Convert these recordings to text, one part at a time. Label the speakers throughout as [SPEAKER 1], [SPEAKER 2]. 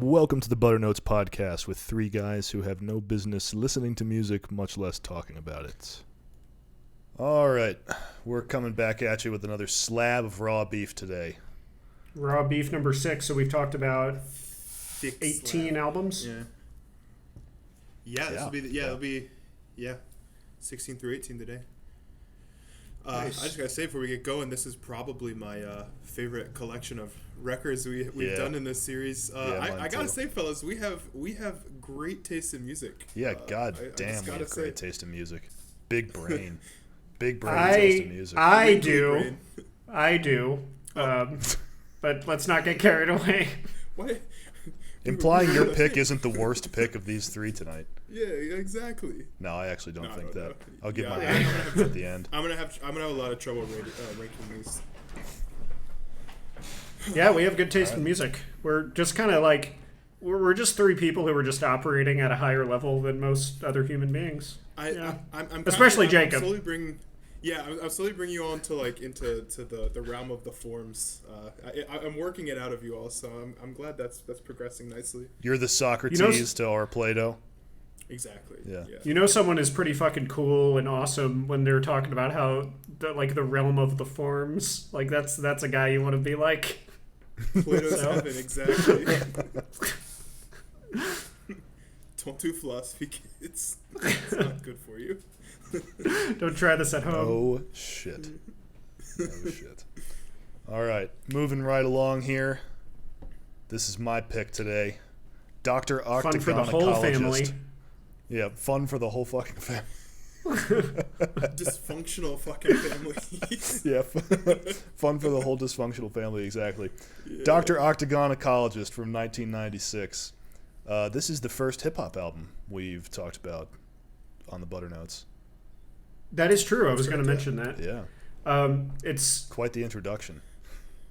[SPEAKER 1] Welcome to the Butter Notes podcast with three guys who have no business listening to music, much less talking about it. All right, we're coming back at you with another slab of raw beef today.
[SPEAKER 2] Raw beef number 6. So we've talked about 18 albums.
[SPEAKER 3] This will be it'll be 16 through 18 today.
[SPEAKER 2] Nice.
[SPEAKER 3] I just gotta say before we get going, this is probably my favorite collection of records we've done in this series. I gotta say, fellas, we have great taste in music.
[SPEAKER 1] Yeah, god damn, we have great taste in music. Big brain, taste in music.
[SPEAKER 2] I do. But let's not get carried away.
[SPEAKER 3] What?
[SPEAKER 1] Implying your pick isn't the worst pick of these three tonight.
[SPEAKER 3] Yeah, exactly.
[SPEAKER 1] No, I actually don't think that.
[SPEAKER 3] No.
[SPEAKER 1] I'll give my ranking at the end.
[SPEAKER 3] I'm gonna have a lot of trouble ranking these.
[SPEAKER 2] Yeah, we have good taste in music. We're just kind of like we're just three people who are just operating at a higher level than most other human beings.
[SPEAKER 3] I'm
[SPEAKER 2] especially Jacob.
[SPEAKER 3] I'm slowly bringing you on to into the realm of the forms. I'm working it out of you all, so I'm glad that's progressing nicely.
[SPEAKER 1] You're the Socrates to our Plato.
[SPEAKER 3] Exactly.
[SPEAKER 1] Yeah.
[SPEAKER 2] You know, someone is pretty fucking cool and awesome when they're talking about how the realm of the forms. Like that's a guy you want to be like.
[SPEAKER 3] Plato's heaven, exactly. Don't do philosophy, kids. It's not good for you.
[SPEAKER 2] Don't try this at home.
[SPEAKER 1] Oh shit. All right, moving right along here. This is my pick today. Dr. Octagonecologyst.
[SPEAKER 2] Fun for the whole family.
[SPEAKER 1] Yeah, fun for the whole fucking family.
[SPEAKER 3] Dysfunctional fucking family.
[SPEAKER 1] Yeah, fun for the whole dysfunctional family, exactly.
[SPEAKER 3] Yeah.
[SPEAKER 1] Dr. Octagonecologyst from 1996. This is the first hip-hop album we've talked about on the Butter Notes.
[SPEAKER 2] That is true. I was going to mention that.
[SPEAKER 1] Yeah.
[SPEAKER 2] It's
[SPEAKER 1] quite the introduction.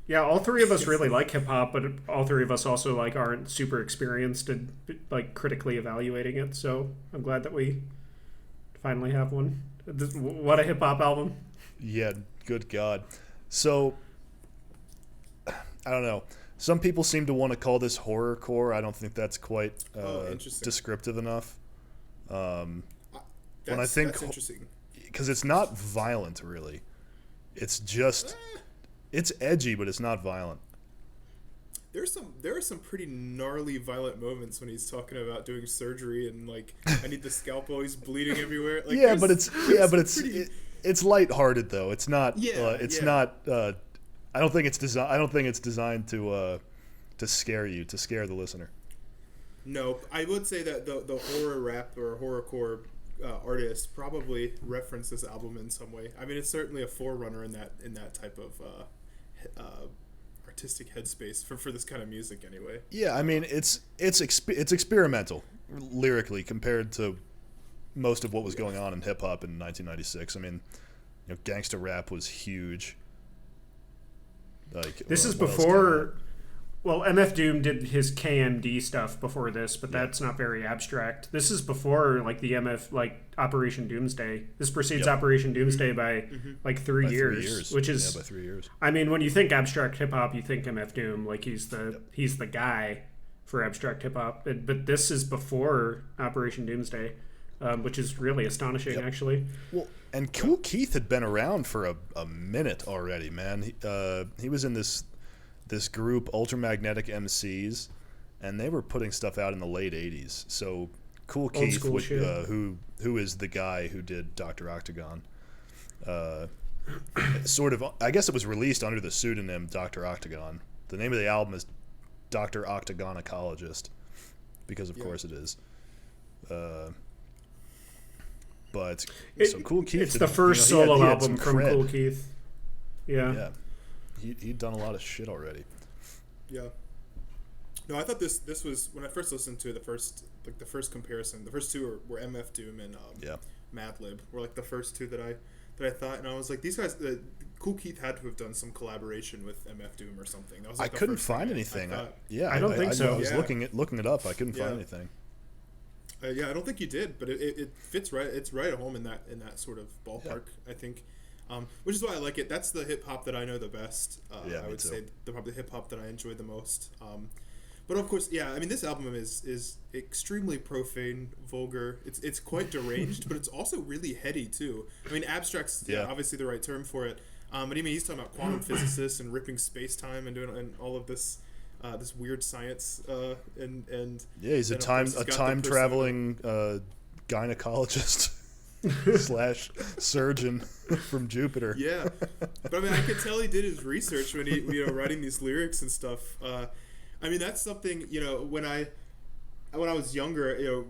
[SPEAKER 2] Yeah, all three of us really like hip hop, but all three of us also aren't super experienced in critically evaluating it. So I'm glad that we finally have one. What a hip hop album!
[SPEAKER 1] Yeah, good God. So I don't know. Some people seem to want to call this horrorcore. I don't think that's quite descriptive enough.
[SPEAKER 3] That's interesting.
[SPEAKER 1] Because it's not violent, really. It's just... It's edgy, but it's not violent.
[SPEAKER 3] There are some pretty gnarly violent moments when he's talking about doing surgery and I need the scalpel, he's bleeding everywhere.
[SPEAKER 1] It's lighthearted though. It's not. Not. I don't think it's designed to scare you, to scare the listener. No,
[SPEAKER 3] I would say that the horror rap or horrorcore artists probably reference this album in some way. I mean, it's certainly a forerunner in that type of artistic headspace for this kind of music, anyway.
[SPEAKER 1] Yeah, I mean, it's experimental lyrically compared to most of what was going on in hip hop in 1996. I mean, gangsta rap was huge.
[SPEAKER 2] This is before. Well, MF Doom did his KMD stuff before this, but that's not very abstract. This is before the MF Operation Doomsday. This precedes Operation Doomsday by 3 years, which is
[SPEAKER 1] by 3 years.
[SPEAKER 2] I mean, when you think abstract hip hop, you think MF Doom, he's the guy for abstract hip hop. But this is before Operation Doomsday, which is really astonishing, actually.
[SPEAKER 1] Well, and Kool Keith had been around for a minute already, man. He was in this group, Ultramagnetic MCs, and they were putting stuff out in the late 80s. So Kool Keith, who is the guy who did Dr. Octagon, I guess it was released under the pseudonym Dr. Octagon. The name of the album is Dr. Octagonecologyst, because of course it is. So Kool Keith...
[SPEAKER 2] It's the first solo album from Kool Keith. Yeah.
[SPEAKER 1] He'd done a lot of shit already.
[SPEAKER 3] Yeah. No, I thought this was, when I first listened to it, the first comparison. The first two were MF Doom and Madlib were the first two that I thought, and I was like, these guys, Kool Keith had to have done some collaboration with MF Doom or something. That was
[SPEAKER 1] I couldn't find anything.
[SPEAKER 2] I don't think so.
[SPEAKER 1] I was looking it up. I couldn't find anything.
[SPEAKER 3] I don't think you did, but it fits right. It's right at home in that sort of ballpark. I think. Which is why I like it. That's the hip hop that I know the best. I would say probably the hip hop that I enjoy the most. But of course, yeah. I mean, this album is extremely profane, vulgar. It's quite deranged, but it's also really heady too. I mean, abstract's obviously the right term for it. But I mean, he's talking about quantum physicists and ripping space time and doing and all of this this weird science and
[SPEAKER 1] he's a time traveling gynecologist slash surgeon from Jupiter.
[SPEAKER 3] Yeah, but I mean, I could tell he did his research when he writing these lyrics and stuff. I mean, that's something, when I was younger,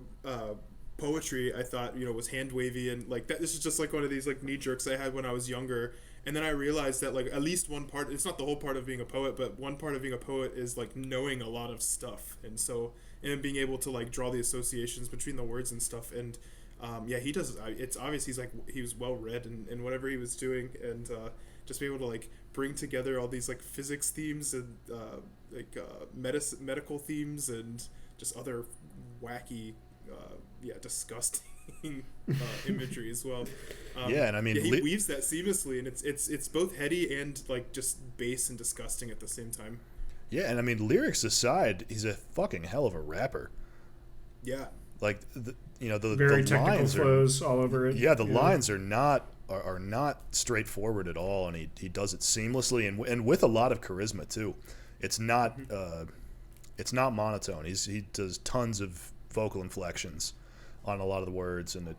[SPEAKER 3] poetry I thought was hand wavy and like that. This is just like one of these like knee jerks I had when I was younger. And then I realized that like at least one part, it's not the whole part of being a poet, but one part of being a poet is like knowing a lot of stuff. And being able to like draw the associations between the words and stuff. And he does, it's obvious he was well read in whatever he was doing. And just be able to like bring together all these like physics themes and medical themes and just other wacky, disgusting imagery as well.
[SPEAKER 1] And I mean,
[SPEAKER 3] he weaves that seamlessly, and it's both heady and like just base and disgusting at the same time.
[SPEAKER 1] Yeah, and I mean, lyrics aside, he's a fucking hell of a rapper.
[SPEAKER 3] Yeah,
[SPEAKER 1] like the
[SPEAKER 2] very
[SPEAKER 1] the
[SPEAKER 2] technical
[SPEAKER 1] lines
[SPEAKER 2] flows all over it.
[SPEAKER 1] Yeah, the lines are not straightforward at all, and he does it seamlessly and with a lot of charisma too. It's not monotone. He does tons of vocal inflections on a lot of the words, and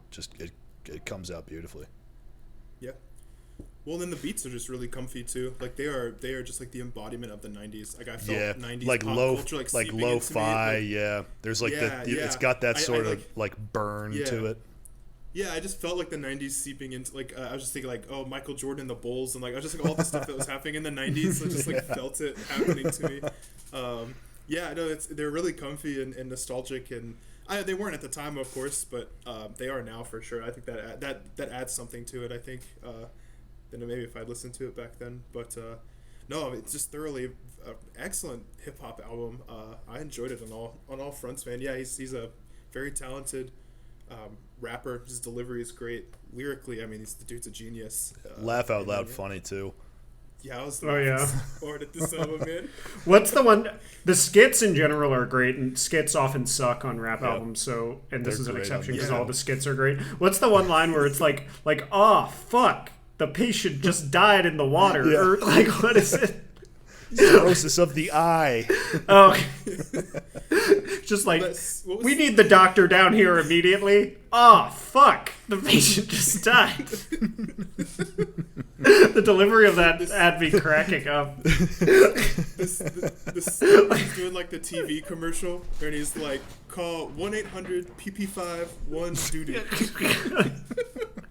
[SPEAKER 1] it comes out beautifully. Yeah.
[SPEAKER 3] Well, then the beats are just really comfy too. Like they are just like the embodiment of the '90s. Like I felt '90s
[SPEAKER 1] like
[SPEAKER 3] pop culture, like
[SPEAKER 1] lo-fi. There's like it's got that sort of like burn to it.
[SPEAKER 3] Yeah, I just felt like the '90s seeping into like I was just thinking like, oh, Michael Jordan and the Bulls, and like I was just like all the stuff that was happening in the '90s. I just like felt it happening to me. They're really comfy and nostalgic, and they weren't at the time, of course, but they are now for sure. I think that adds something to it. I think than maybe if I listened to it back then, but no, it's just thoroughly excellent hip hop album. I enjoyed it on all fronts, man. Yeah, he's a very talented rapper. His delivery is great. Lyrically, I mean, the dude's a genius.
[SPEAKER 1] Laugh out loud funny too.
[SPEAKER 3] Yeah, I was hard at this album, man.
[SPEAKER 2] What's the one? The skits in general are great, and skits often suck on rap albums. So, and this is an exception because all the skits are great. What's the one line where it's like, oh fuck, the patient just died in the water, or like what is it?
[SPEAKER 1] Cirrhosis of the eye.
[SPEAKER 2] Oh, just like we need the doctor down here immediately. Oh fuck, the patient just died. The delivery of that had me cracking up.
[SPEAKER 3] He's doing like the TV commercial, and he's like, call 1-800-PP5 1 doo-doo.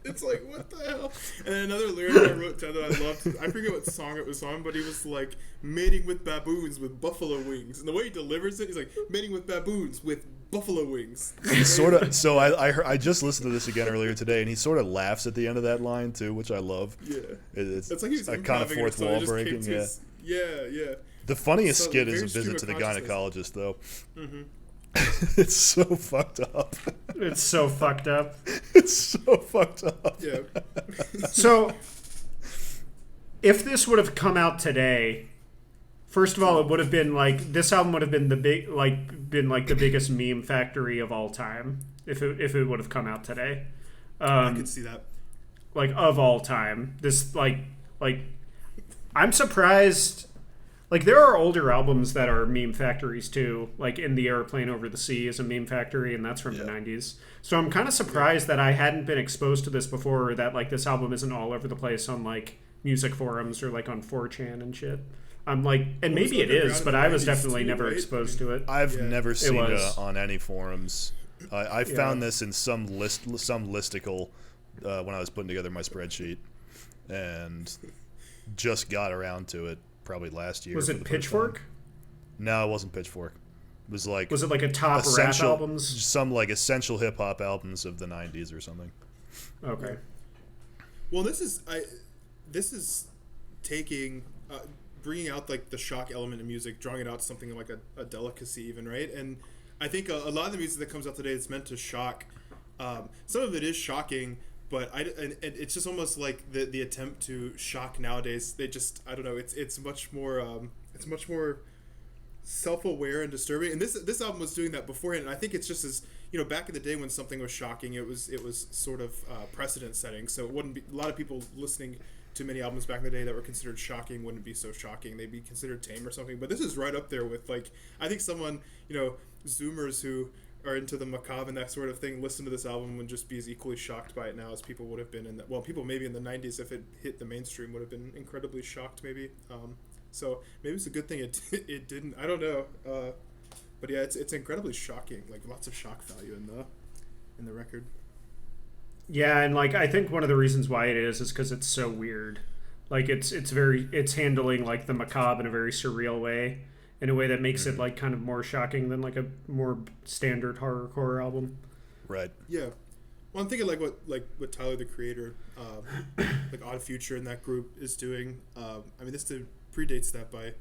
[SPEAKER 3] It's like, what the hell? And then another lyric I wrote down that I loved, I forget what song it was on, but he was like, mating with baboons with buffalo wings. And the way he delivers it, he's like, mating with baboons with buffalo wings.
[SPEAKER 1] Sort of. So I just listened to this again earlier today, and he sort of laughs at the end of that line too, which I love.
[SPEAKER 3] Yeah,
[SPEAKER 1] it's
[SPEAKER 3] like he's
[SPEAKER 1] a kind of fourth wall breaking.
[SPEAKER 3] Yeah.
[SPEAKER 1] The funniest skit is a visit to the gynecologist, though. Mm-hmm. It's so fucked up.
[SPEAKER 2] It's so fucked up.
[SPEAKER 1] It's so fucked up.
[SPEAKER 3] Yeah.
[SPEAKER 2] So, if this would have come out today, first of all, it would have been like this album would have been the biggest meme factory of all time. If it would have come out today,
[SPEAKER 3] I could see that.
[SPEAKER 2] Like of all time, this like I'm surprised. Like, there are older albums that are meme factories, too. Like, In the Airplane Over the Sea is a meme factory, and that's from the 90s. So I'm kind of surprised that I hadn't been exposed to this before, or that, like, this album isn't all over the place on, like, music forums or, like, on 4chan and shit. I'm like, and maybe it is, but I was definitely never exposed to it.
[SPEAKER 1] I've never seen it on any forums. I found this in some listicle when I was putting together my spreadsheet, and just got around to it. Probably last year.
[SPEAKER 2] Was it Pitchfork?
[SPEAKER 1] No, it wasn't Pitchfork. It was like
[SPEAKER 2] a top rap albums?
[SPEAKER 1] Some like essential hip hop albums of the 90s or something.
[SPEAKER 2] Okay.
[SPEAKER 3] Well, this is taking bringing out like the shock element in music, drawing it out to something like a delicacy even, right? And I think a lot of the music that comes out today is meant to shock. Some of it is shocking, but it's just almost like the attempt to shock nowadays. I don't know. It's much more self-aware and disturbing. And this album was doing that beforehand. And I think it's just as back in the day when something was shocking, it was sort of precedent setting. So it wouldn't be a lot of people listening to many albums back in the day that were considered shocking wouldn't be so shocking. They'd be considered tame or something. But this is right up there with like I think someone Zoomers who are into the macabre and that sort of thing listen to this album and just be as equally shocked by it now as people would have been people maybe in the 90s if it hit the mainstream would have been incredibly shocked maybe. So maybe it's a good thing it didn't. I don't know. But yeah, it's incredibly shocking. Like lots of shock value in the record.
[SPEAKER 2] Yeah, and like I think one of the reasons why it is because it's so weird. Like it's handling like the macabre in a very surreal way, in a way that makes it like kind of more shocking than like a more standard horrorcore album.
[SPEAKER 1] Right.
[SPEAKER 3] Yeah. Well, I'm thinking like what Tyler the Creator, like Odd Future and that group is doing. I mean, this predates that by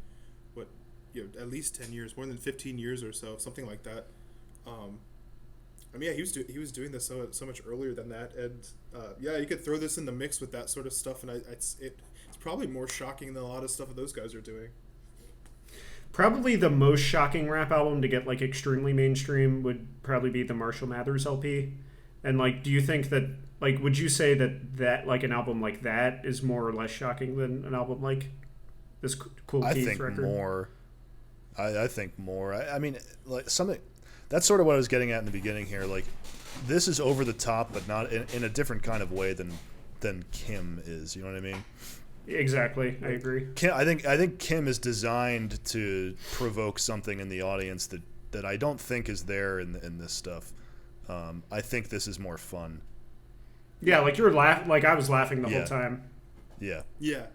[SPEAKER 3] at least 10 years, more than 15 years or so, something like that. I mean, yeah, he was doing this so much earlier than that, and yeah, you could throw this in the mix with that sort of stuff, and it's probably more shocking than a lot of stuff that those guys are doing.
[SPEAKER 2] Probably the most shocking rap album to get like extremely mainstream would probably be the Marshall Mathers LP. And like, do you think that like, would you say that like an album like that is more or less shocking than an album like this Kool Keith record?
[SPEAKER 1] I think more. I mean, like something. That's sort of what I was getting at in the beginning here. Like, this is over the top, but not in a different kind of way than Kim is. You know what I mean?
[SPEAKER 2] Exactly. I agree.
[SPEAKER 1] I think Kim is designed to provoke something in the audience that I don't think is there in this stuff. I think this is more fun.
[SPEAKER 2] Yeah, like like I was laughing the whole time.
[SPEAKER 1] Yeah.
[SPEAKER 3] Yeah.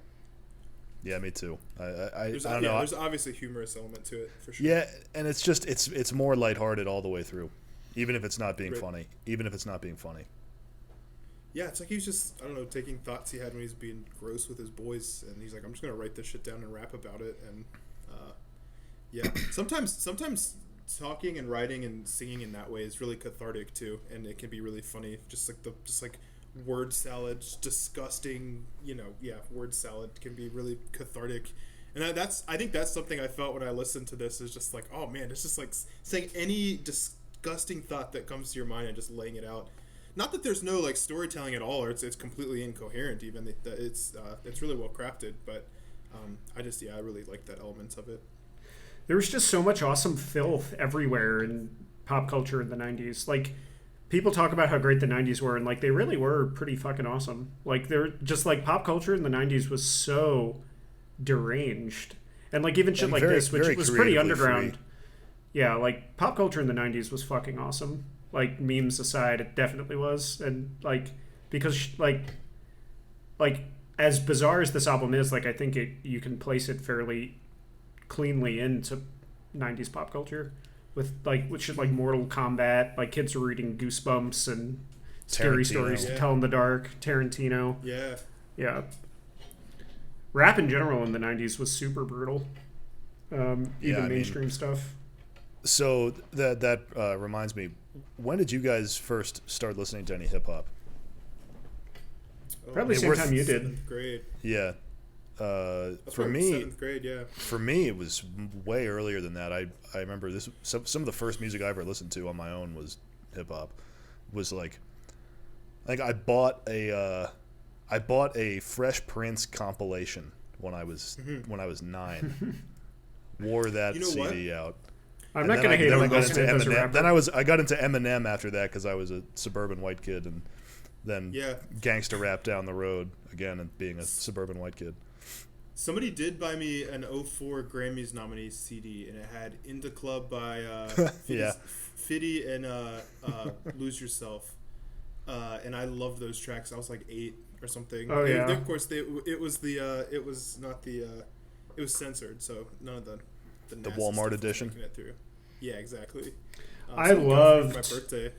[SPEAKER 1] Yeah, me too. I don't know.
[SPEAKER 3] There's obviously a humorous element to it for sure.
[SPEAKER 1] Yeah, and it's just it's more lighthearted all the way through, even if it's not being funny. Even if it's not being funny.
[SPEAKER 3] Yeah, it's like he's just taking thoughts he had when he's being gross with his boys, and he's like, I'm just gonna write this shit down and rap about it. And yeah, sometimes talking and writing and singing in that way is really cathartic too, and it can be really funny. Just like word salad, disgusting, word salad can be really cathartic. And I think that's something I felt when I listened to this, is just like, oh man, it's just like saying any disgusting thought that comes to your mind and just laying it out. Not that there's no like storytelling at all, or it's completely incoherent even. It's really well crafted, but I really like that element of it.
[SPEAKER 2] There was just so much awesome filth everywhere in pop culture in the 90s. Like, people talk about how great the 90s were, and like they really were pretty fucking awesome. Like, they're just like pop culture in the 90s was so deranged, and like even shit like this, which was pretty underground. Free. Yeah, like pop culture in the 90s was fucking awesome. Like, memes aside, it definitely was. And like, because like as bizarre as this album is, like I think you can place it fairly cleanly into 90s pop culture. With shit like Mortal Kombat, like kids are reading Goosebumps and scary stories to tell in the dark. Tarantino.
[SPEAKER 3] Yeah.
[SPEAKER 2] Yeah. Rap in general in the 90s was super brutal. Even mainstream stuff.
[SPEAKER 1] So that reminds me, when did you guys first start listening to any hip hop?
[SPEAKER 2] Probably the same time you did.
[SPEAKER 3] 7th grade.
[SPEAKER 1] Yeah. For me,
[SPEAKER 3] 7th grade, yeah.
[SPEAKER 1] For me, it was way earlier than that. I remember this. Some of the first music I ever listened to on my own was hip hop. Was like I bought a Fresh Prince compilation when I was 9. Wore that CD out.
[SPEAKER 2] I'm not gonna hate on
[SPEAKER 1] Eminem. Then I got into Eminem after that because I was a suburban white kid, and then gangster rap down the road again, and being a suburban white kid.
[SPEAKER 3] Somebody did buy me an 04 Grammys nominee CD, and it had In the Club by Fiddy and Lose Yourself. And I loved those tracks. I was like 8 or something.
[SPEAKER 2] Oh, yeah.
[SPEAKER 3] Of course, it was censored, so none of the
[SPEAKER 1] Walmart edition.
[SPEAKER 3] It through. Yeah, exactly.
[SPEAKER 2] I loved
[SPEAKER 3] my birthday.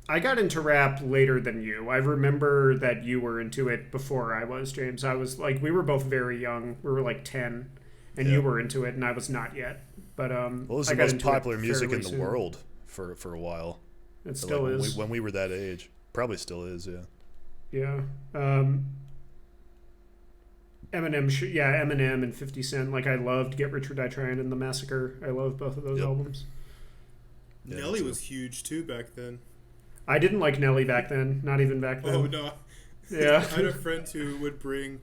[SPEAKER 2] I got into rap later than you. I remember that you were into it before I was, James. I was like, we were both very young. We were like 10, and you were into it, and I was not yet. But
[SPEAKER 1] it was the most popular music in the world for a while.
[SPEAKER 2] It still is.
[SPEAKER 1] When we were that age. Probably still is, yeah.
[SPEAKER 2] Yeah. Eminem and 50 Cent. Like, I loved Get Rich or Die Trying and The Massacre. I love both of those albums.
[SPEAKER 1] Yeah,
[SPEAKER 3] Nelly was huge too back then.
[SPEAKER 2] I didn't like Nelly back then. Not even back then.
[SPEAKER 3] Oh no.
[SPEAKER 2] Yeah.
[SPEAKER 3] I had a friend who would bring.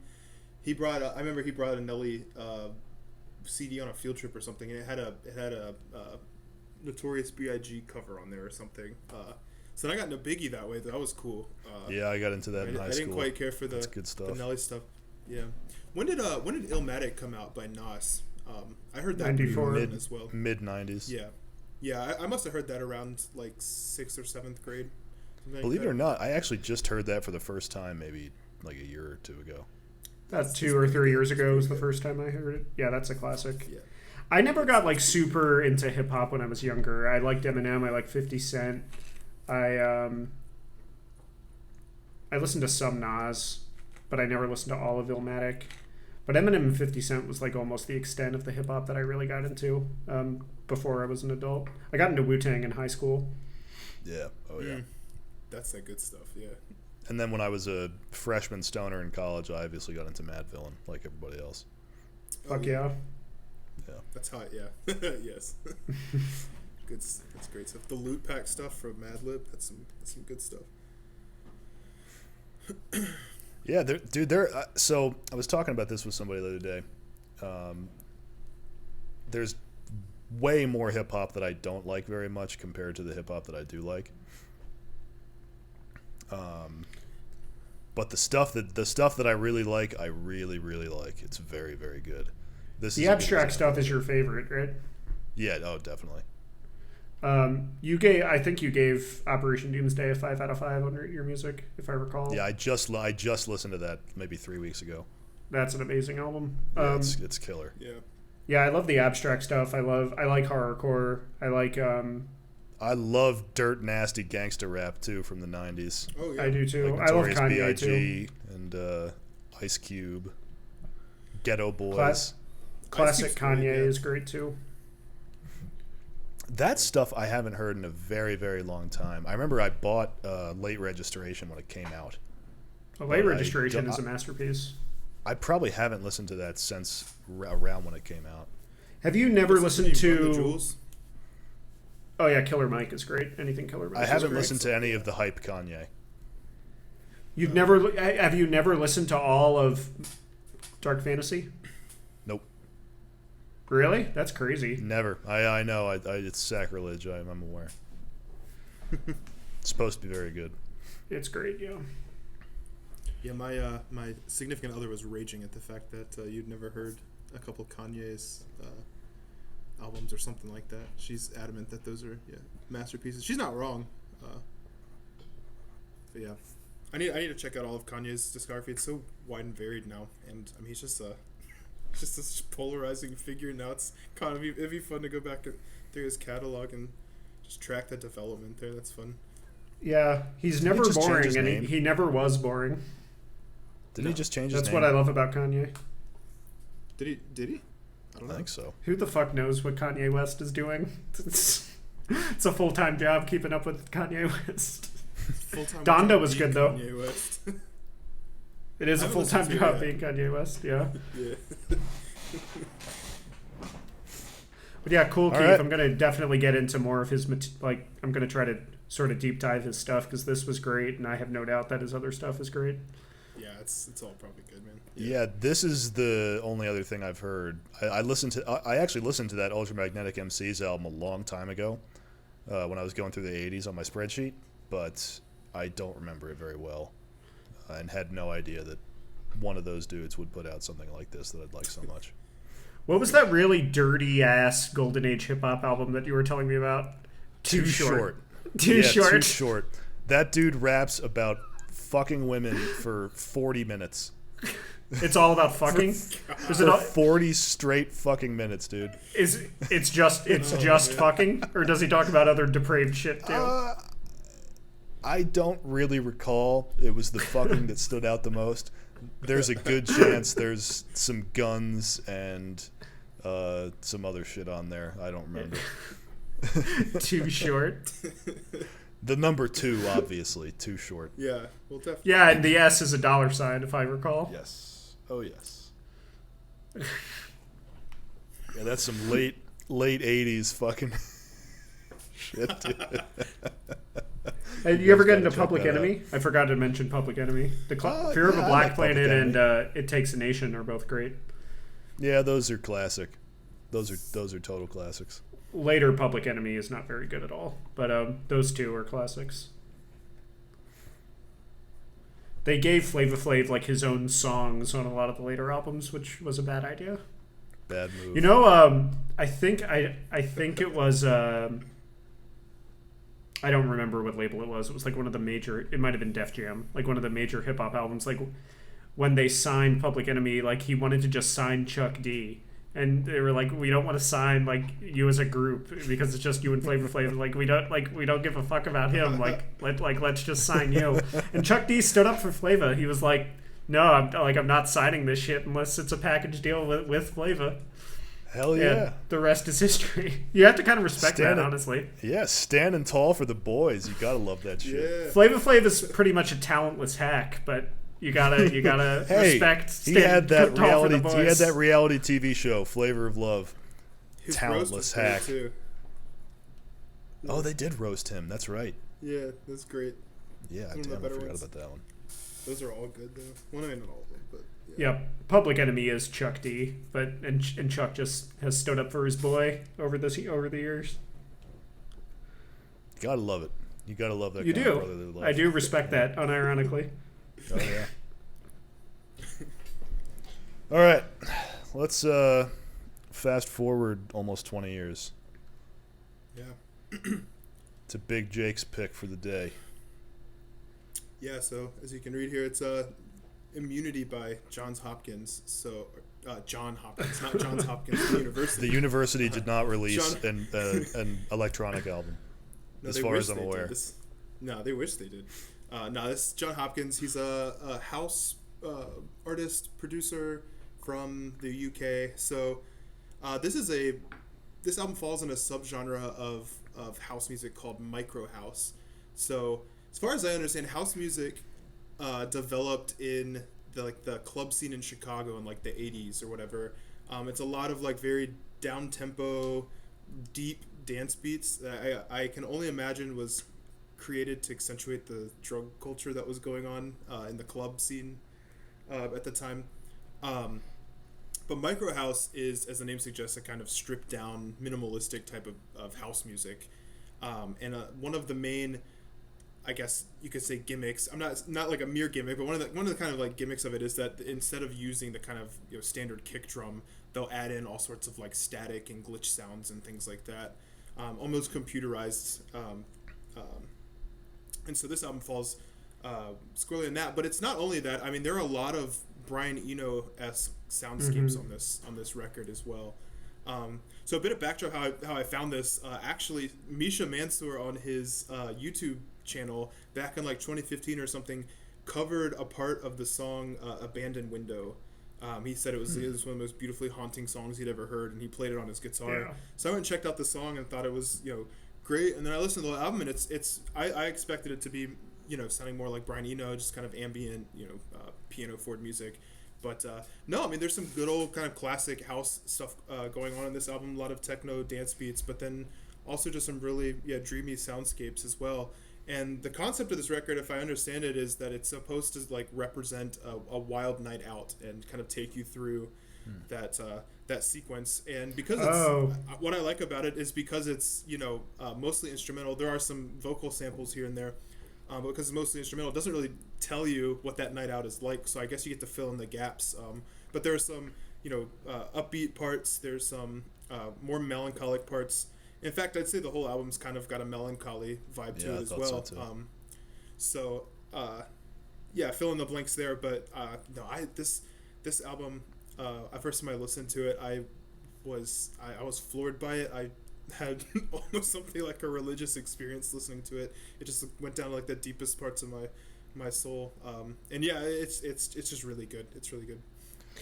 [SPEAKER 3] I remember he brought a Nelly CD on a field trip or something, and it had a Notorious B.I.G. cover on there or something. So I got into Biggie that way. That was cool.
[SPEAKER 1] Yeah, I got into that in high school.
[SPEAKER 3] I didn't quite care for
[SPEAKER 1] That's good stuff.
[SPEAKER 3] the Nelly stuff. Yeah. When did Illmatic come out by Nas? I heard that
[SPEAKER 2] 94
[SPEAKER 3] as well.
[SPEAKER 1] Mid 90s.
[SPEAKER 3] Yeah. Yeah, I must have heard that around like 6th or 7th grade.
[SPEAKER 1] Believe it or not, I actually just heard that for the first time maybe like a year or two ago.
[SPEAKER 2] That's 2 or 3 years ago was the first time I heard it. Yeah, that's a classic.
[SPEAKER 3] Yeah.
[SPEAKER 2] I never got like super into hip hop when I was younger. I liked Eminem. I liked 50 Cent. I listened to some Nas, but I never listened to all of Illmatic. But Eminem and 50 Cent was like almost the extent of the hip hop that I really got into before I was an adult. I got into Wu-Tang in high school.
[SPEAKER 1] Yeah. Oh yeah.
[SPEAKER 3] That's that good stuff. Yeah.
[SPEAKER 1] And then when I was a freshman stoner in college, I obviously got into Mad Villain like everybody else.
[SPEAKER 2] Fuck yeah.
[SPEAKER 1] Yeah.
[SPEAKER 3] That's hot. Yeah. Yes. Good. That's great stuff. The Loot Pack stuff from Madlib. That's some good stuff.
[SPEAKER 1] Yeah, so I was talking about this with somebody the other day. There's way more hip hop that I don't like very much compared to the hip hop that I do like. But the stuff that I really like, I really, really like. It's very, very good.
[SPEAKER 2] The abstract stuff is your favorite, right?
[SPEAKER 1] Yeah. Oh, definitely.
[SPEAKER 2] I think you gave Operation Doomsday a 5 out of 5 on your music, if I recall.
[SPEAKER 1] Yeah, I just listened to that maybe 3 weeks ago.
[SPEAKER 2] That's an amazing album.
[SPEAKER 1] Yeah, it's killer.
[SPEAKER 3] Yeah.
[SPEAKER 2] Yeah, I love the abstract stuff. I like horrorcore.
[SPEAKER 1] I love dirt nasty gangster rap too from the 90s.
[SPEAKER 3] Oh yeah.
[SPEAKER 2] I do too.
[SPEAKER 1] Like
[SPEAKER 2] I love
[SPEAKER 1] Notorious
[SPEAKER 2] Kanye
[SPEAKER 1] B.I.G.
[SPEAKER 2] too.
[SPEAKER 1] and Ice Cube, Ghetto Boys.
[SPEAKER 2] Classic Kanye
[SPEAKER 3] great, yeah.
[SPEAKER 2] is great too.
[SPEAKER 1] That stuff I haven't heard in a very, very long time. I remember I bought Late Registration when it came out.
[SPEAKER 2] Late Registration is a masterpiece.
[SPEAKER 1] I probably haven't listened to that since around when it came out.
[SPEAKER 2] Have you never listened to...
[SPEAKER 3] Run the Jewels?
[SPEAKER 2] Oh yeah, Killer Mike is great. Anything Killer Mike.
[SPEAKER 1] I haven't listened to any of the hype Kanye.
[SPEAKER 2] Have you never listened to all of Dark Fantasy?
[SPEAKER 1] Nope.
[SPEAKER 2] Really? That's crazy.
[SPEAKER 1] Never. I know. It's sacrilege. I'm aware. It's supposed to be very good.
[SPEAKER 2] It's great, yeah.
[SPEAKER 3] Yeah, my significant other was raging at the fact that you'd never heard a couple Kanye's albums or something like that. She's adamant that those are masterpieces. She's not wrong. But yeah, I need to check out all of Kanye's discography. It's so wide and varied now, and I mean he's just this polarizing figure now. It's kind of it'd be fun to go back through his catalog and just track the development there. That's fun.
[SPEAKER 2] Yeah, he's
[SPEAKER 1] Did he
[SPEAKER 2] never
[SPEAKER 1] just change
[SPEAKER 2] boring,
[SPEAKER 1] his
[SPEAKER 2] and
[SPEAKER 1] name?
[SPEAKER 2] he never was boring.
[SPEAKER 1] Did he just change his
[SPEAKER 2] That's
[SPEAKER 1] name?
[SPEAKER 2] what I love about Kanye.
[SPEAKER 3] Did he? I don't know.
[SPEAKER 1] I think so.
[SPEAKER 2] Who the fuck knows what Kanye West is doing? It's a full-time job keeping up with Kanye West.
[SPEAKER 3] Full-time
[SPEAKER 2] Donda
[SPEAKER 3] job
[SPEAKER 2] was
[SPEAKER 3] being
[SPEAKER 2] good, though.
[SPEAKER 3] Kanye West.
[SPEAKER 2] It is a
[SPEAKER 3] I haven't
[SPEAKER 2] full-time
[SPEAKER 3] listened to
[SPEAKER 2] job
[SPEAKER 3] it
[SPEAKER 2] being
[SPEAKER 3] yet.
[SPEAKER 2] Kanye West, yeah.
[SPEAKER 3] Yeah.
[SPEAKER 2] But yeah, cool, Keith.
[SPEAKER 1] right.
[SPEAKER 2] I'm going to definitely get into more of his, I'm going to try to sort of deep dive his stuff because this was great, and I have no doubt that his other stuff is great.
[SPEAKER 3] Yeah, it's all probably good, man.
[SPEAKER 1] Yeah, this is the only other thing I've heard. I actually listened to that Ultramagnetic MCs album a long time ago when I was going through the 80s on my spreadsheet, but I don't remember it very well and had no idea that one of those dudes would put out something like this that I'd like so much.
[SPEAKER 2] What was that really dirty-ass Golden Age hip-hop album that you were telling me about? Too short. Too short.
[SPEAKER 1] That dude raps about fucking women for 40 minutes.
[SPEAKER 2] It's all about fucking? Is it
[SPEAKER 1] For
[SPEAKER 2] all,
[SPEAKER 1] 40 straight fucking minutes, dude.
[SPEAKER 2] it's just fucking? Or does he talk about other depraved shit, too?
[SPEAKER 1] I don't really recall. It was the fucking that stood out the most. There's a good chance there's some guns and some other shit on there. I don't remember.
[SPEAKER 2] Too short?
[SPEAKER 1] The number 2, obviously. Too short.
[SPEAKER 3] Yeah, well, definitely.
[SPEAKER 2] Yeah, and the S is a $, if I recall.
[SPEAKER 1] Yes. Oh, yes. Yeah, that's some late 80s fucking shit, dude.
[SPEAKER 2] Have you ever get into Public Enemy? I forgot to mention Public Enemy. The Fear of a Black Planet and It Takes a Nation are both great.
[SPEAKER 1] Yeah, those are classic. Those are total classics.
[SPEAKER 2] Later Public Enemy is not very good at all, but those two are classics. They gave Flava Flav like his own songs on a lot of the later albums, which was a bad idea.
[SPEAKER 1] Bad move.
[SPEAKER 2] You know, I think it was. I don't remember what label it was. It was like one of the major. It might have been Def Jam, like one of the major hip hop albums. Like when they signed Public Enemy, like he wanted to just sign Chuck D, and they were like, "We don't want to sign like you as a group because it's just you and Flavor Flav. Like we don't give a fuck about him. Let's just sign you." And Chuck D stood up for Flava. He was like, "No, I'm not signing this shit unless it's a package deal with Flava."
[SPEAKER 1] Hell yeah.
[SPEAKER 2] And the rest is history. You have to kind of respect that, honestly.
[SPEAKER 1] Yeah, standing tall for the boys. You gotta love that shit.
[SPEAKER 3] Yeah.
[SPEAKER 2] Flava Flav is pretty much a talentless hack, but you gotta
[SPEAKER 1] hey,
[SPEAKER 2] respect.
[SPEAKER 1] He had that reality.
[SPEAKER 2] He
[SPEAKER 1] had that reality TV show, Flavor of Love.
[SPEAKER 3] His
[SPEAKER 1] Talentless hack.
[SPEAKER 3] Too.
[SPEAKER 1] Oh, they did roast him. That's right.
[SPEAKER 3] Yeah, that's great.
[SPEAKER 1] Yeah,
[SPEAKER 3] One of the
[SPEAKER 1] damn, I
[SPEAKER 3] better
[SPEAKER 1] forgot
[SPEAKER 3] ones.
[SPEAKER 1] about that one.
[SPEAKER 3] Those are all good though. Well, I mean, not all of them, but yeah.
[SPEAKER 2] Yep. Public Enemy is Chuck D, but and Chuck just has stood up for his boy over the years.
[SPEAKER 1] You gotta love it. You gotta love that.
[SPEAKER 2] You
[SPEAKER 1] kind of
[SPEAKER 2] do.
[SPEAKER 1] brotherly love.
[SPEAKER 2] I do respect that, unironically.
[SPEAKER 1] Oh yeah. All right, let's fast forward almost 20 years
[SPEAKER 3] Yeah.
[SPEAKER 1] to Big Jake's pick for the day.
[SPEAKER 3] Yeah, so as you can read here, it's Immunity by Johns Hopkins. So John Hopkins, not Johns Hopkins University.
[SPEAKER 1] The university did not release an electronic album,
[SPEAKER 3] No,
[SPEAKER 1] as
[SPEAKER 3] they
[SPEAKER 1] far
[SPEAKER 3] wish
[SPEAKER 1] as I'm
[SPEAKER 3] they
[SPEAKER 1] aware.
[SPEAKER 3] did. No, they wish they did. No, this is John Hopkins. He's a house artist, producer from the UK. So this album falls in a subgenre of house music called micro house. So as far as I understand, house music developed in the club scene in Chicago in like the 80s or whatever. It's a lot of like very down tempo, deep dance beats that I can only imagine was created to accentuate the drug culture that was going on in the club scene at the time. But micro house is, as the name suggests, a kind of stripped down, minimalistic type of house music. And one of the main, I guess you could say, gimmicks. I'm not like a mere gimmick, but one of the kind of like gimmicks of it is that instead of using the kind of standard kick drum, they'll add in all sorts of like static and glitch sounds and things like that, almost computerized. And so this album falls squarely in that. But it's not only that. I mean, there are a lot of Brian Eno-esque soundscapes on this record as well. So a bit of backdrop how I found this. Actually, Misha Mansour on his YouTube channel back in like 2015 or something covered a part of the song Abandoned Window. He said it was one of the most beautifully haunting songs he'd ever heard, and he played it on his guitar.
[SPEAKER 2] Yeah.
[SPEAKER 3] So I went and checked out the song and thought it was great. And then I listened to the album, and I expected it to be sounding more like Brian Eno, just kind of ambient piano forward music. But no, I mean, there's some good old kind of classic house stuff going on in this album. A lot of techno dance beats, but then also just some really dreamy soundscapes as well. And the concept of this record, if I understand it, is that it's supposed to like represent a wild night out and kind of take you through that sequence. And because what I like about it is because it's mostly instrumental. There are some vocal samples here and there. But because it's mostly instrumental, it doesn't really tell you what that night out is like. So I guess you get to fill in the gaps. But there are some, upbeat parts. There's some more melancholic parts. In fact, I'd say the whole album's kind of got a melancholy vibe to it as well. So fill in the blanks there. But this album, first time I listened to it, I was floored by it. I had almost something like a religious experience listening to it. It just went down to like the deepest parts of my soul. And yeah, it's just really good. It's really good.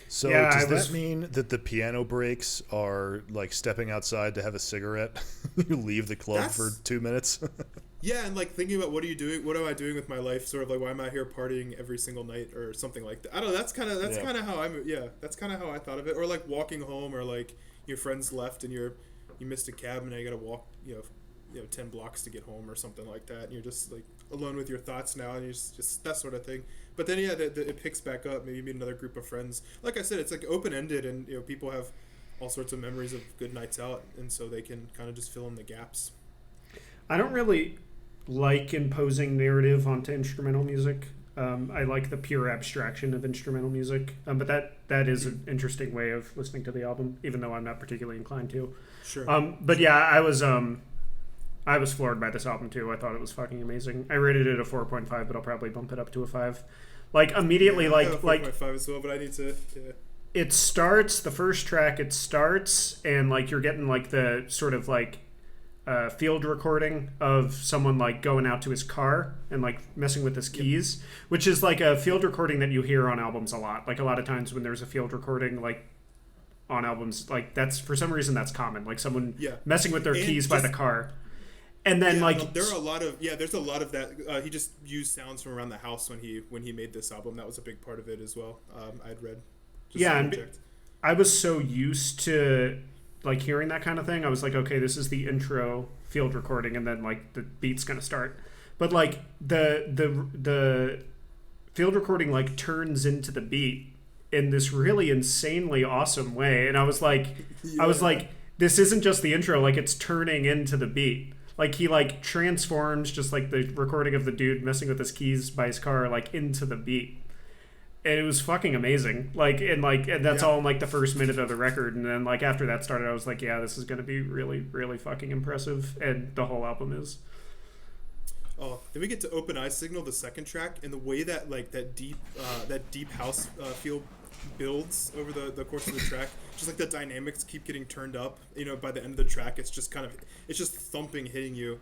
[SPEAKER 1] So does that mean that the piano breaks are like stepping outside to have a cigarette? You leave the club for 2 minutes?
[SPEAKER 3] Yeah, and like thinking about what am I doing with my life, sort of like why am I here partying every single night or something like that. I don't know, that's kind of how that's kind of how I thought of it. Or like walking home, or like your friends left and you missed a cab and now you got to walk 10 blocks to get home or something like that, and you're just like alone with your thoughts now, and you're just that sort of thing. But then it picks back up. Maybe you meet another group of friends. Like I said, it's like open ended, and people have all sorts of memories of good nights out, and so they can kind of just fill in the gaps.
[SPEAKER 2] I don't really like imposing narrative onto instrumental music. I like the pure abstraction of instrumental music, but that is an interesting way of listening to the album, even though I'm not particularly inclined to.
[SPEAKER 3] Sure.
[SPEAKER 2] But yeah, I was floored by this album too. I thought it was fucking amazing. I rated it a 4.5, but I'll probably bump it up to a 5. Like immediately,
[SPEAKER 3] I have a 4.5 as well, but I need to. Yeah.
[SPEAKER 2] It starts, the first track. It starts, and like you're getting like the sort of like field recording of someone like going out to his car and like messing with his keys, which is like a field recording that you hear on albums a lot. Like a lot of times when there's a field recording like on albums, like that's for some reason that's common. Like someone messing with their keys by the car. And then
[SPEAKER 3] there are a lot of there's a lot of that. He just used sounds from around the house when he made this album. That was a big part of it as well. I'd read.
[SPEAKER 2] I was so used to like hearing that kind of thing. I was like, okay, this is the intro field recording, and then like the beat's gonna start. But like the field recording like turns into the beat in this really insanely awesome way, and I was like, this isn't just the intro. Like it's turning into the beat. Like he like transforms just like the recording of the dude messing with his keys by his car like into the beat. And it was fucking amazing. And that's all in like the first minute of the record. And then like after that started, I was like, yeah, this is gonna be really, really fucking impressive. And the whole album is.
[SPEAKER 3] Oh, then we get to Open Eye Signal, the second track, and the way that like that deep house feel builds over the course of the track. Just like the dynamics keep getting turned up. By the end of the track, it's just thumping, hitting you.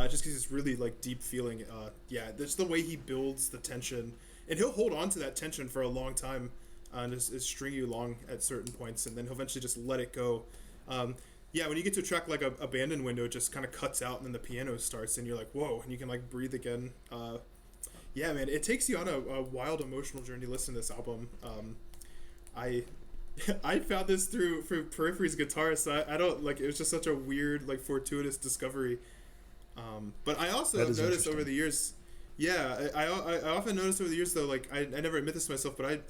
[SPEAKER 3] Just because it's really like deep feeling. Just the way he builds the tension. And he'll hold on to that tension for a long time and just string you along at certain points, and then he'll eventually just let it go. When you get to a track like Abandoned Window, it just kind of cuts out and then the piano starts and you're like, whoa, and you can like breathe again. Man, it takes you on a wild emotional journey listening to this album. I found this through Periphery's guitarist, so I don't like, it was just such a weird, like fortuitous discovery. But I also noticed over the years... Yeah, I often notice over the years though, like I never admit this to myself, but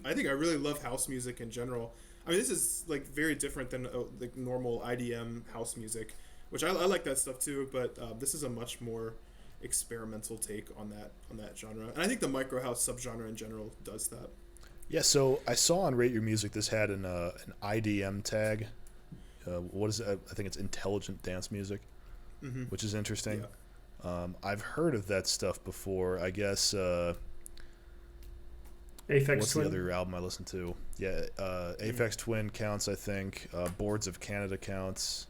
[SPEAKER 3] I think I really love house music in general. I mean, this is like very different than like normal IDM house music, which I like that stuff too. But this is a much more experimental take on that genre, and I think the micro house subgenre in general does that.
[SPEAKER 1] Yeah, so I saw on Rate Your Music this had an IDM tag. What is it? I think it's intelligent dance music, which is interesting. Yeah. I've heard of that stuff before. I guess.
[SPEAKER 2] Aphex
[SPEAKER 1] what's
[SPEAKER 2] Twin?
[SPEAKER 1] The other album I listened to? Yeah, Aphex Twin counts. I think Boards of Canada counts.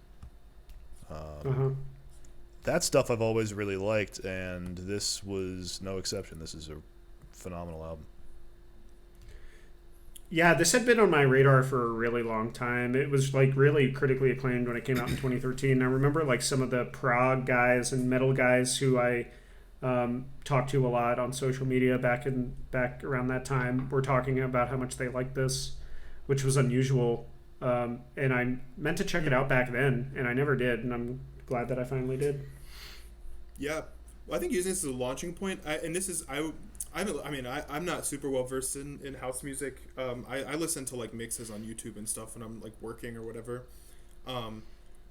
[SPEAKER 1] That stuff I've always really liked, and this was no exception. This is a phenomenal album.
[SPEAKER 2] Yeah, this had been on my radar for a really long time. It was like really critically acclaimed when it came out in 2013. I remember like some of the prog guys and metal guys who I talked to a lot on social media back around that time were talking about how much they liked this, which was unusual. And I meant to check it out back then, and I never did, and I'm glad that I finally did.
[SPEAKER 3] Yeah, well, I think using this as a launching point, I'm not super well versed in house music. I listen to like mixes on YouTube and stuff when I'm like working or whatever.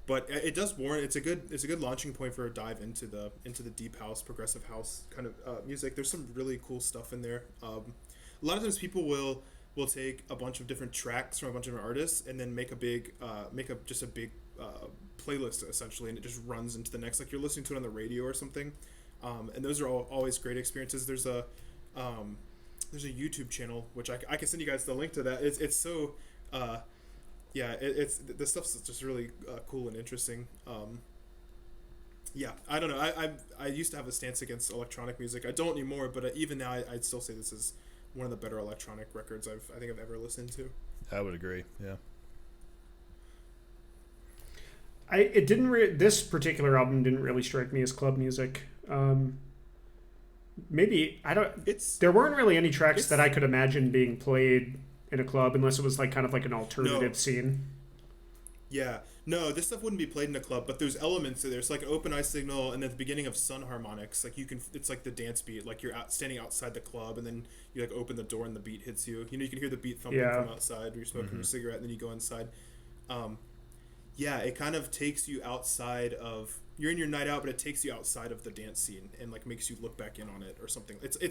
[SPEAKER 3] But it does warrant. It's a good launching point for a dive into the deep house, progressive house kind of music. There's some really cool stuff in there. A lot of times people will take a bunch of different tracks from a bunch of different artists and then make a big playlist essentially, and it just runs into the next. Like you're listening to it on the radio or something. And those are always great experiences. There's a YouTube channel which I can send you guys the link to that. It's so it's the stuff's just really cool and interesting. I don't know. I used to have a stance against electronic music. I don't anymore, but even now I'd still say this is one of the better electronic records I think I've ever listened to.
[SPEAKER 1] I would agree. Yeah.
[SPEAKER 2] This particular album didn't really strike me as club music. Maybe I don't.
[SPEAKER 3] It's
[SPEAKER 2] There weren't really any tracks that I could imagine being played in a club unless it was like kind of like an alternative scene.
[SPEAKER 3] Yeah. No, this stuff wouldn't be played in a club, but there's elements. There's like an open eye signal, and at the beginning of Sun Harmonics, like you can, it's like the dance beat, like you're standing outside the club, and then you like open the door and the beat hits you. You know, you can hear the beat thumping from outside. Or you're smoking your cigarette, and then you go inside. Yeah, it kind of takes you outside of. You're in your night out, but it takes you outside of the dance scene and like makes you look back in on it or something. That's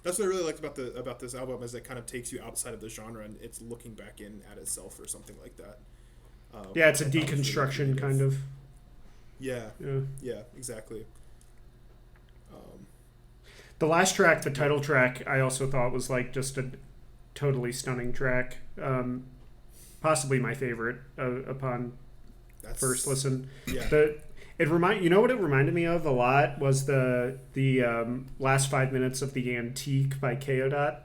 [SPEAKER 3] what I really liked about this album is it kind of takes you outside of the genre and it's looking back in at itself or something like that.
[SPEAKER 2] Yeah, it's a deconstruction kind of.
[SPEAKER 3] Yeah, exactly.
[SPEAKER 2] The last track, the title track, I also thought was like just a totally stunning track. Possibly my favorite upon first listen.
[SPEAKER 3] Yeah.
[SPEAKER 2] You know what it reminded me of a lot was the last 5 minutes of The Antique by K.O.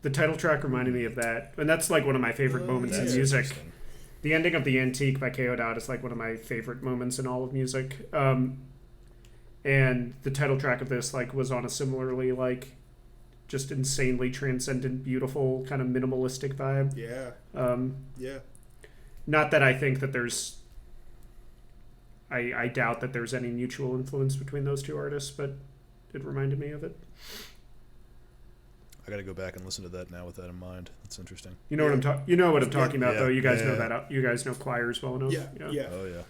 [SPEAKER 2] The title track reminded me of that, and that's like one of my favorite moments in music. The ending of The Antique by K.O. is like one of my favorite moments in all of music. And the title track of this like was on a similarly like just insanely transcendent, beautiful kind of minimalistic vibe.
[SPEAKER 3] Yeah.
[SPEAKER 2] Not that I think that there's. I doubt that there's any mutual influence between those two artists, but it reminded me of it.
[SPEAKER 1] I got to go back and listen to that now with that in mind. That's interesting.
[SPEAKER 2] You know what I'm talking. You know what I'm talking about, though. You guys know that. You guys know choirs well enough.
[SPEAKER 3] Yeah.
[SPEAKER 1] Oh yeah.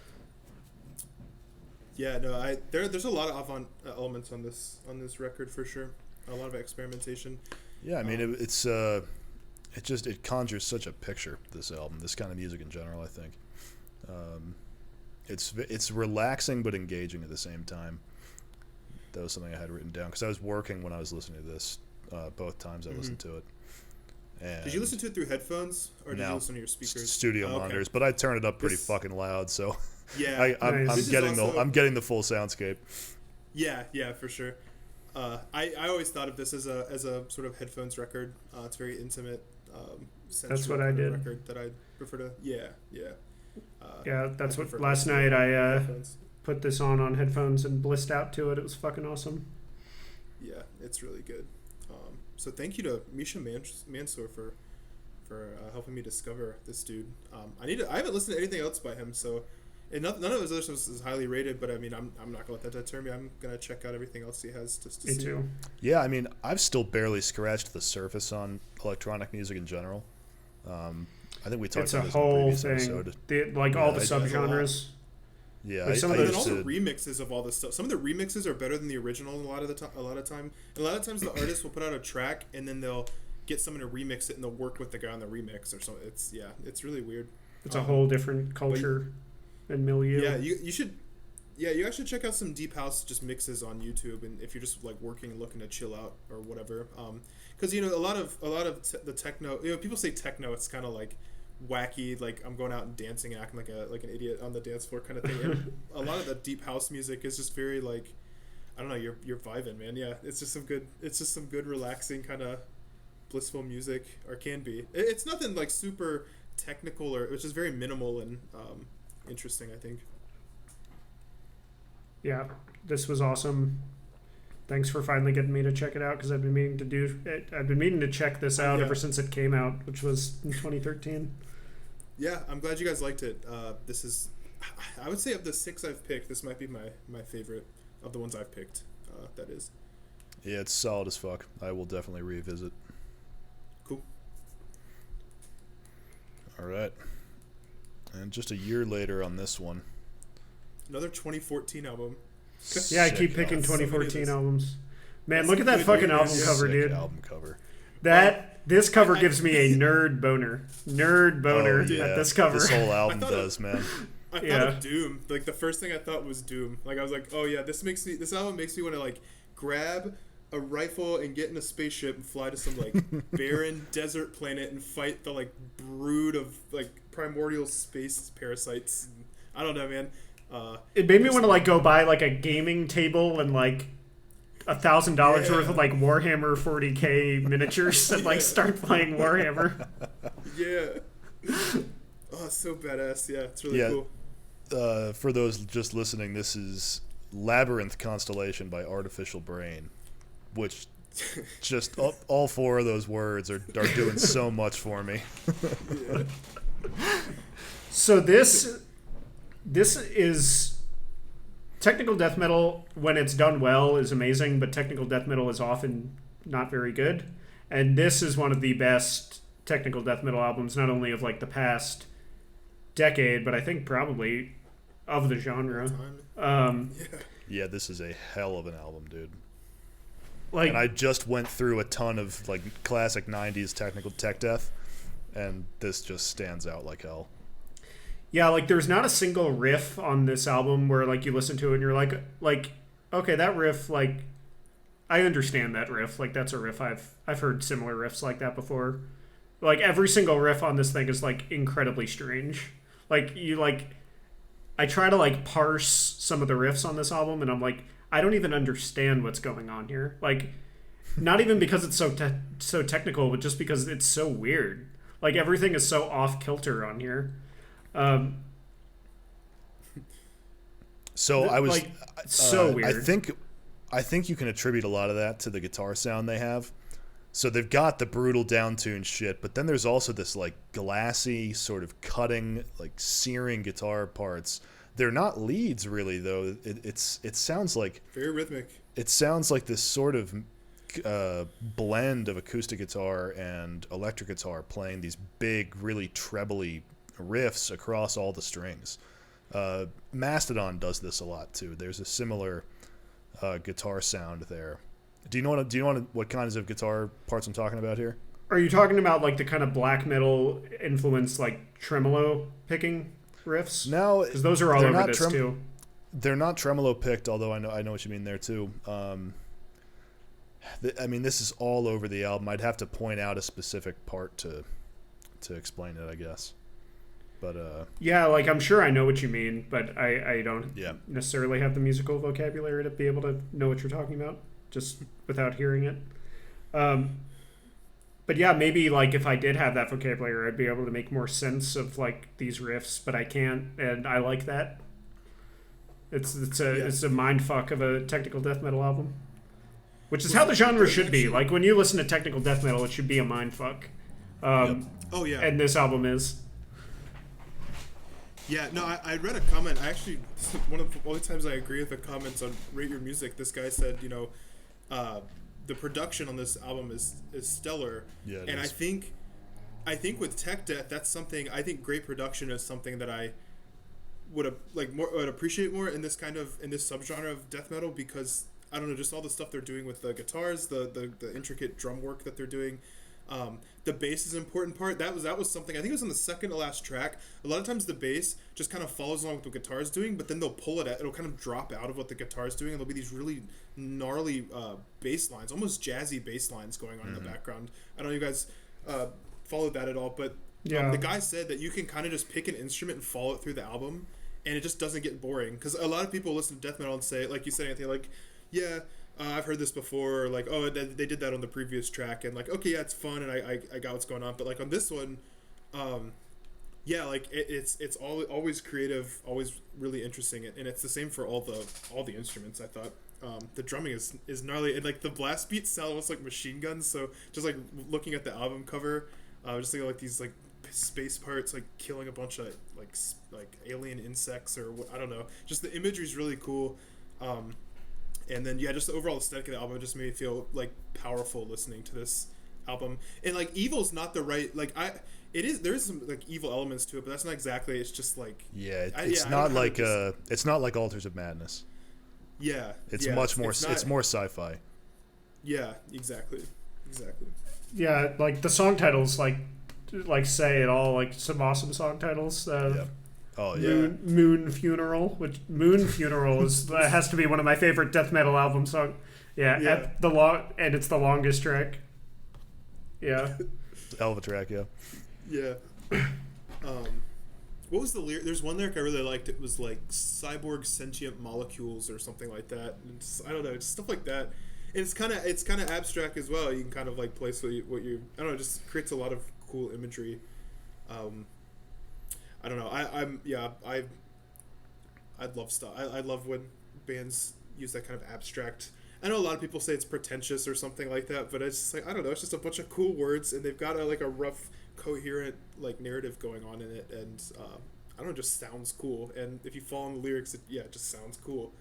[SPEAKER 3] Yeah. No. There's a lot of avant elements on this record for sure. A lot of experimentation.
[SPEAKER 1] Yeah. I mean, it conjures such a picture. This album, this kind of music in general, I think. It's relaxing but engaging at the same time. That was something I had written down because I was working when I was listening to this. Both times I listened to it. And
[SPEAKER 3] did you listen to it through headphones or did you listen to your speakers?
[SPEAKER 1] Studio monitors, but I turned it up pretty fucking loud, so
[SPEAKER 3] yeah,
[SPEAKER 1] I'm getting the full soundscape.
[SPEAKER 3] Yeah, for sure. I always thought of this as a sort of headphones record. It's very intimate.
[SPEAKER 2] That's what I did.
[SPEAKER 3] Record that I prefer to. Yeah.
[SPEAKER 2] That's what last night I put this on headphones and blissed out to it. It was fucking awesome.
[SPEAKER 3] Yeah, it's really good. So thank you to Misha Mansour for helping me discover this dude. I haven't listened to anything else by him, so none of his other stuff is highly rated. But I mean, I'm not gonna let that deter me. I'm gonna check out everything else he has just to see.
[SPEAKER 2] Me too.
[SPEAKER 1] Yeah, I mean, I've still barely scratched the surface on electronic music in general. I think we talked about this in the previous episode.
[SPEAKER 2] All the subgenres.
[SPEAKER 1] Yeah,
[SPEAKER 3] and all the remixes of all this stuff. Some of the remixes are better than the original a lot of time. And a lot of times the artist will put out a track and then they'll get someone to remix it and they'll work with the guy on the remix or something. It's really weird.
[SPEAKER 2] It's a whole different culture and milieu.
[SPEAKER 3] Yeah, you should. Yeah, you guys should check out some deep house just mixes on YouTube, and if you're just like working and looking to chill out or whatever, because a lot of the techno. People say techno. It's kind of like wacky, like I'm going out and dancing and acting like an idiot on the dance floor kind of thing. And a lot of the deep house music is just very like, I don't know, you're vibing, man. Yeah, it's just some good relaxing kind of blissful music, or can be. It's nothing like super technical, or it's just very minimal and interesting, I think.
[SPEAKER 2] Yeah, this was awesome. Thanks for finally getting me to check it out, because I've been meaning to do it. I've been meaning to check this out ever since it came out, which was in 2013.
[SPEAKER 3] Yeah, I'm glad you guys liked it. This is, I would say, of the 6 I've picked, this might be my favorite of the ones I've picked. That is.
[SPEAKER 1] Yeah, it's solid as fuck. I will definitely revisit.
[SPEAKER 3] Cool.
[SPEAKER 1] All right. And just a year later on this one.
[SPEAKER 3] Another 2014 album.
[SPEAKER 2] Yeah, I keep picking 2014 albums. Man, look at that fucking album cover, dude.
[SPEAKER 1] Album cover.
[SPEAKER 2] This cover gives me a nerd boner. At this cover.
[SPEAKER 1] This whole album does, man.
[SPEAKER 3] I thought of Doom. Like, the first thing I thought was Doom. Like, I was like, oh yeah, this album makes me want to like grab a rifle and get in a spaceship and fly to some like barren desert planet and fight the like brood of like primordial space parasites. I don't know, man.
[SPEAKER 2] It made me want to like go buy like a gaming table and like $1,000 worth of like Warhammer 40K miniatures and like start playing Warhammer.
[SPEAKER 3] Yeah. Oh, it's so badass. Yeah, it's really cool.
[SPEAKER 1] For those just listening, this is Labyrinth Constellation by Artificial Brain, which just all four of those words are doing so much for me.
[SPEAKER 3] Yeah.
[SPEAKER 2] So this is technical death metal when it's done well is amazing, but technical death metal is often not very good. And this is one of the best technical death metal albums, not only of like the past decade, but I think probably of the genre.
[SPEAKER 1] Yeah, this is a hell of an album, dude.
[SPEAKER 2] Like,
[SPEAKER 1] and I just went through a ton of like classic '90s technical tech death, and this just stands out like hell.
[SPEAKER 2] Yeah, like there's not a single riff on this album where like you listen to it and you're like okay, that riff, like I understand that riff, like that's a riff I've heard similar riffs like that before. Like every single riff on this thing is like incredibly strange. Like I try to like parse some of the riffs on this album and I'm like, I don't even understand what's going on here. Like, not even because it's so technical, but just because it's so weird. Like everything is so off kilter on here.
[SPEAKER 1] So I was
[SPEAKER 2] like, so weird.
[SPEAKER 1] I think you can attribute a lot of that to the guitar sound they have. So they've got the brutal down-tuned shit, but then there's also this like glassy, sort of cutting, like searing guitar parts. They're not leads really, though. It sounds like
[SPEAKER 3] very rhythmic.
[SPEAKER 1] It sounds like this sort of blend of acoustic guitar and electric guitar playing these big, really trebly riffs across all the strings. Mastodon does this a lot too. There's a similar guitar sound there. Do you know what kinds of guitar parts I'm talking about here?
[SPEAKER 2] Are you talking about like the kind of black metal influence, like tremolo picking riffs?
[SPEAKER 1] No,
[SPEAKER 2] because those are all over this too.
[SPEAKER 1] They're not tremolo picked, although I know what you mean there too. I mean, this is all over the album. I'd have to point out a specific part to explain it, I guess. But
[SPEAKER 2] yeah, like I'm sure I know what you mean, but I don't necessarily have the musical vocabulary to be able to know what you're talking about just without hearing it. But yeah, maybe like if I did have that vocabulary, I'd be able to make more sense of like these riffs, but I can't, and I like that. It's a mind fuck of a technical death metal album, which is how the genre should be. Like when you listen to technical death metal, it should be a mind fuck.
[SPEAKER 3] Oh yeah,
[SPEAKER 2] and this album is.
[SPEAKER 3] Yeah, no, I read a comment. I actually, one of the only times I agree with the comments on Rate Your Music, this guy said, the production on this album is stellar. Yeah, and I think with tech death, that's something. I think great production is something that I would appreciate more in this subgenre of death metal, because I don't know, just all the stuff they're doing with the guitars, the intricate drum work that they're doing. The bass is an important part. That was something, I think it was on the second to last track. A lot of times the bass just kind of follows along with what the guitar is doing, but then they'll pull it out. It'll kind of drop out of what the guitar is doing, and there'll be these really gnarly bass lines, almost jazzy bass lines going on in the background. I don't know if you guys followed that at all, but the guy said that you can kind of just pick an instrument and follow it through the album, and it just doesn't get boring. Because a lot of people listen to death metal and say, like you said, Anthony, like, yeah, I've heard this before, or like, oh, they did that on the previous track, and like, okay, yeah, it's fun, and I got what's going on. But like on this one, yeah, like it's always creative, always really interesting, and it's the same for all the instruments. I thought the drumming is gnarly, and like the blast beats sound almost like machine guns. So just like looking at the album cover, just thinking like these like space parts like killing a bunch of like alien insects, or I don't know. Just the imagery is really cool. And then yeah, just the overall aesthetic of the album just made me feel like powerful listening to this album. And like evil's not the right, like there is some like evil elements to it, but that's not exactly. It's just like
[SPEAKER 1] it's not like Altars of Madness.
[SPEAKER 3] Yeah,
[SPEAKER 1] it's much more. It's more sci-fi.
[SPEAKER 3] Yeah, exactly.
[SPEAKER 2] Yeah, like the song titles like say it all, like some awesome song titles.
[SPEAKER 1] Oh yeah,
[SPEAKER 2] Moon Funeral, which Moon Funeral has to be one of my favorite death metal album songs. Yeah. And it's the longest track. Yeah,
[SPEAKER 1] hell of a track.
[SPEAKER 3] Yeah. What was the lyric? There's one lyric I really liked. It was like cyborg sentient molecules or something like that. And I don't know, it's stuff like that. And it's kind of abstract as well. You can kind of like place what you I don't know. It just creates a lot of cool imagery. I don't know. I'd love stuff. I love when bands use that kind of abstract. I know a lot of people say it's pretentious or something like that, but it's just like, I don't know, it's just a bunch of cool words, and they've got a rough, coherent like narrative going on in it, and I don't know, it just sounds cool. And if you follow the lyrics, it just sounds cool.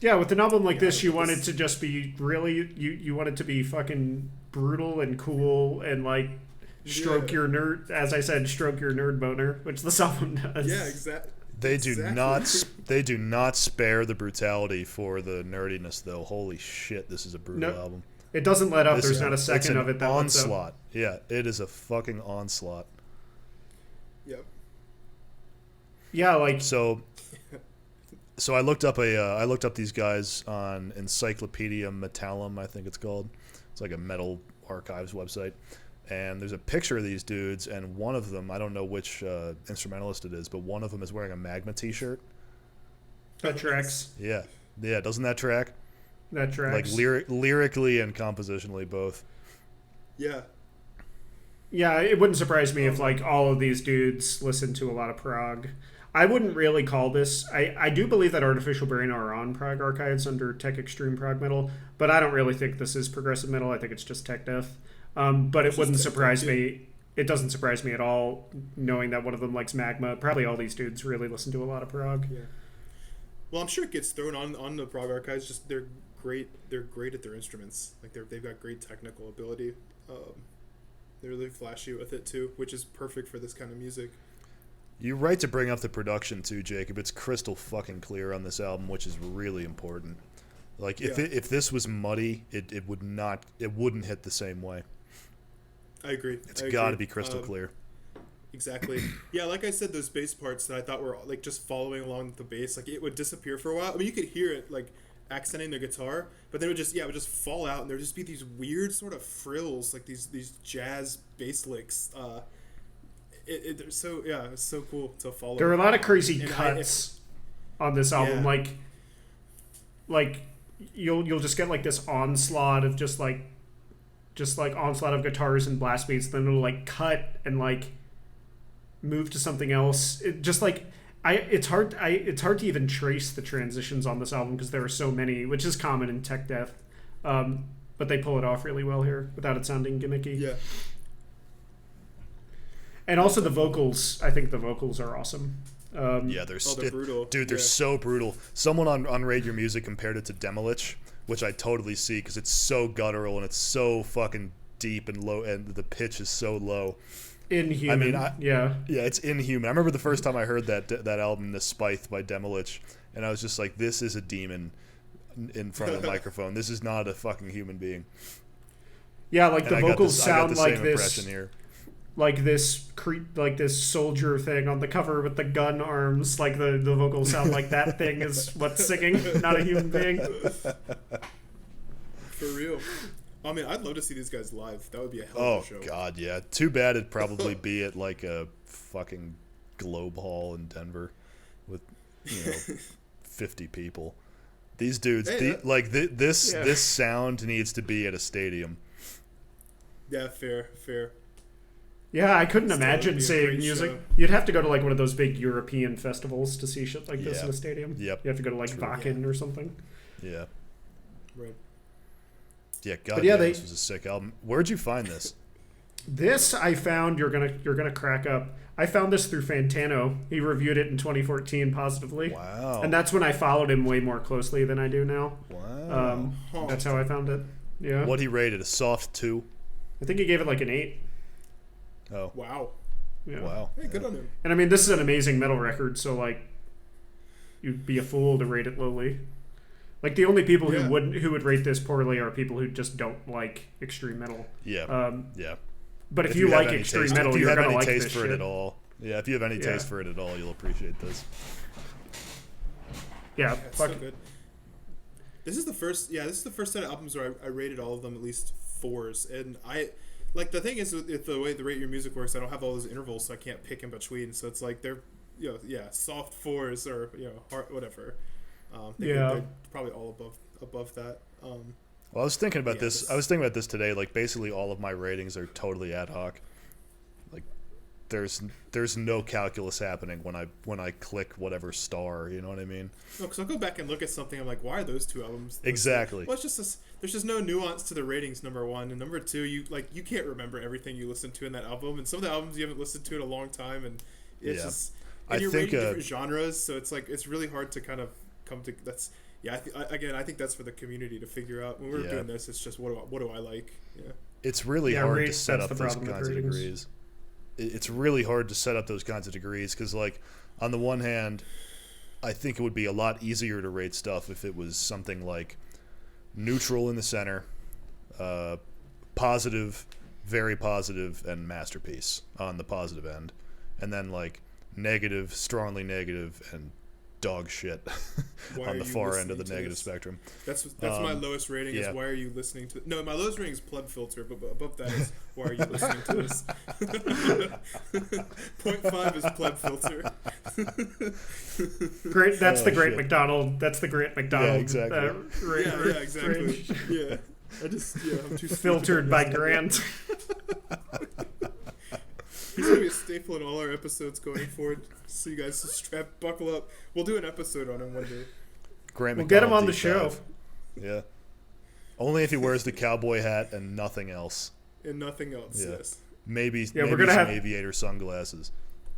[SPEAKER 2] Yeah, with an album like this, you want it to just be really, you want it to be fucking brutal and cool and like stroke your nerd, as I said, stroke your nerd boner, which this album does.
[SPEAKER 3] Yeah, exactly.
[SPEAKER 1] They do not spare the brutality for the nerdiness, though. Holy shit, this is a brutal album.
[SPEAKER 2] It doesn't let up. There's not a second of it that
[SPEAKER 1] onslaught. Yeah, it is a fucking onslaught.
[SPEAKER 3] Yep.
[SPEAKER 2] Yeah, like
[SPEAKER 1] so I looked up these guys on Encyclopedia Metallum, I think it's called. It's like a metal archives website. And there's a picture of these dudes, and one of them, I don't know which instrumentalist it is, but one of them is wearing a Magma t-shirt.
[SPEAKER 2] That tracks.
[SPEAKER 1] Yeah, doesn't that track?
[SPEAKER 2] That tracks.
[SPEAKER 1] Like lyrically and compositionally both.
[SPEAKER 3] Yeah.
[SPEAKER 2] Yeah, it wouldn't surprise me if like all of these dudes listen to a lot of prog. I wouldn't really call this. I do believe that Artificial Brain are on prog archives under tech extreme prog metal, but I don't really think this is progressive metal. I think it's just tech death. But it wouldn't surprise me. It doesn't surprise me at all, knowing that one of them likes Magma. Probably all these dudes really listen to a lot of prog.
[SPEAKER 3] Yeah. Well, I'm sure it gets thrown on the prog archives. Just they're great. They're great at their instruments. Like they've got great technical ability. They're really flashy with it too, which is perfect for this kind of music.
[SPEAKER 1] You're right to bring up the production too, Jacob. It's crystal fucking clear on this album, which is really important. Like if this was muddy, it wouldn't hit the same way.
[SPEAKER 3] I agree.
[SPEAKER 1] It's got to be crystal clear.
[SPEAKER 3] Exactly. Yeah, like I said, those bass parts that I thought were like just following along with the bass, like it would disappear for a while. I mean, you could hear it like accenting the guitar, but then it would just fall out, and there'd just be these weird sort of frills, like these jazz bass licks. It's so cool to follow.
[SPEAKER 2] There are a lot of crazy cuts on this album, like you'll just get like this onslaught of just like onslaught of guitars and blast beats, then it'll like cut and like move to something else. It just like it's hard to even trace the transitions on this album because there are so many, which is common in tech death. But they pull it off really well here without it sounding gimmicky.
[SPEAKER 3] Yeah.
[SPEAKER 2] And also the vocals, I think the vocals are awesome.
[SPEAKER 1] They're
[SPEAKER 3] brutal.
[SPEAKER 1] Dude, they're so brutal. Someone on Rate Your Music compared it to Demolich, which I totally see because it's so guttural and it's so fucking deep and low, and the pitch is so low.
[SPEAKER 2] Inhuman.
[SPEAKER 1] I mean, it's inhuman. I remember the first time I heard that album, The Spithe by Demolich, and I was just like, this is a demon in front of the microphone. This is not a fucking human being.
[SPEAKER 2] Yeah, like the vocals sound like this.
[SPEAKER 1] Here.
[SPEAKER 2] Like this soldier thing on the cover with the gun arms. Like the vocals sound like that thing is what's singing, not a human being.
[SPEAKER 3] For real. I mean, I'd love to see these guys live. That would be a hell of a show.
[SPEAKER 1] Oh god, yeah. Too bad it'd probably be at like a fucking Globe Hall in Denver with 50 people. These dudes, this sound needs to be at a stadium.
[SPEAKER 3] Yeah, fair.
[SPEAKER 2] Yeah, I couldn't imagine seeing music. Show. You'd have to go to like one of those big European festivals to see shit like this in a stadium.
[SPEAKER 1] Yep.
[SPEAKER 2] You have to go to like Wacken or something.
[SPEAKER 1] Yeah.
[SPEAKER 3] Right.
[SPEAKER 1] Yeah, this was a sick album. Where'd you find this?
[SPEAKER 2] This I found. You're gonna crack up. I found this through Fantano. He reviewed it in 2014 positively.
[SPEAKER 1] Wow.
[SPEAKER 2] And that's when I followed him way more closely than I do now.
[SPEAKER 1] Wow.
[SPEAKER 2] That's how I found it. Yeah.
[SPEAKER 1] What he rated? A soft 2?
[SPEAKER 2] I think he gave it like an 8.
[SPEAKER 1] Oh.
[SPEAKER 3] Wow.
[SPEAKER 2] Yeah.
[SPEAKER 1] Wow.
[SPEAKER 3] Hey, good on him.
[SPEAKER 2] And I mean, this is an amazing metal record, so like, you'd be a fool to rate it lowly. Like the only people who would rate this poorly are people who just don't like extreme metal.
[SPEAKER 1] Yeah. Yeah.
[SPEAKER 2] But if you like extreme metal, you're gonna like this shit.
[SPEAKER 1] At all. Yeah, if you have any taste for it at all, you'll appreciate this.
[SPEAKER 2] Yeah,
[SPEAKER 3] so good. This is the first set of albums where I rated all of them at least 4s, and like the thing is with the way the Rate Your Music works, I don't have all those intervals, so I can't pick in between. So it's like they're soft 4s or hard whatever. They're probably all above that. Well,
[SPEAKER 1] I was thinking about this. I was thinking about this today. Like basically all of my ratings are totally ad hoc. Like there's no calculus happening when I click whatever star. You know what I mean?
[SPEAKER 3] No, because I'll go back and look at something. I'm like, why are those two albums?
[SPEAKER 1] Exactly.
[SPEAKER 3] Well, it's just there's just no nuance to the ratings. Number one, and number two, you can't remember everything you listened to in that album, and some of the albums you haven't listened to in a long time, and it's just. And you're rating different genres, so it's like it's really hard to kind of come to. That's I think that's for the community to figure out. When we're doing this, it's just what do I like? Yeah.
[SPEAKER 1] It's really hard to set up those kinds of degrees. It's really hard to set up those kinds of degrees because, like, on the one hand, I think it would be a lot easier to rate stuff if it was something like neutral in the center, positive, very positive, and masterpiece on the positive end, and then like negative, strongly negative, and dog shit on the far end of the negative spectrum.
[SPEAKER 3] That's my lowest rating is why are you listening to no, my lowest rating is pleb filter, but above that is why are you listening to this? 0.5 is pleb filter.
[SPEAKER 2] Great, that's the Great McDonald. That's the Great McDonald.
[SPEAKER 1] Yeah, exactly.
[SPEAKER 3] Exactly. Range. Yeah. I'm too
[SPEAKER 2] filtered by Grant.
[SPEAKER 3] He's gonna be a staple in all our episodes going forward. So you guys buckle up. We'll do an episode on him one day.
[SPEAKER 2] We'll get him on the show.
[SPEAKER 1] Yeah. Only if he wears the cowboy hat and nothing else.
[SPEAKER 3] And nothing else.
[SPEAKER 1] Yeah.
[SPEAKER 3] Yes.
[SPEAKER 1] Maybe we're gonna have aviator sunglasses.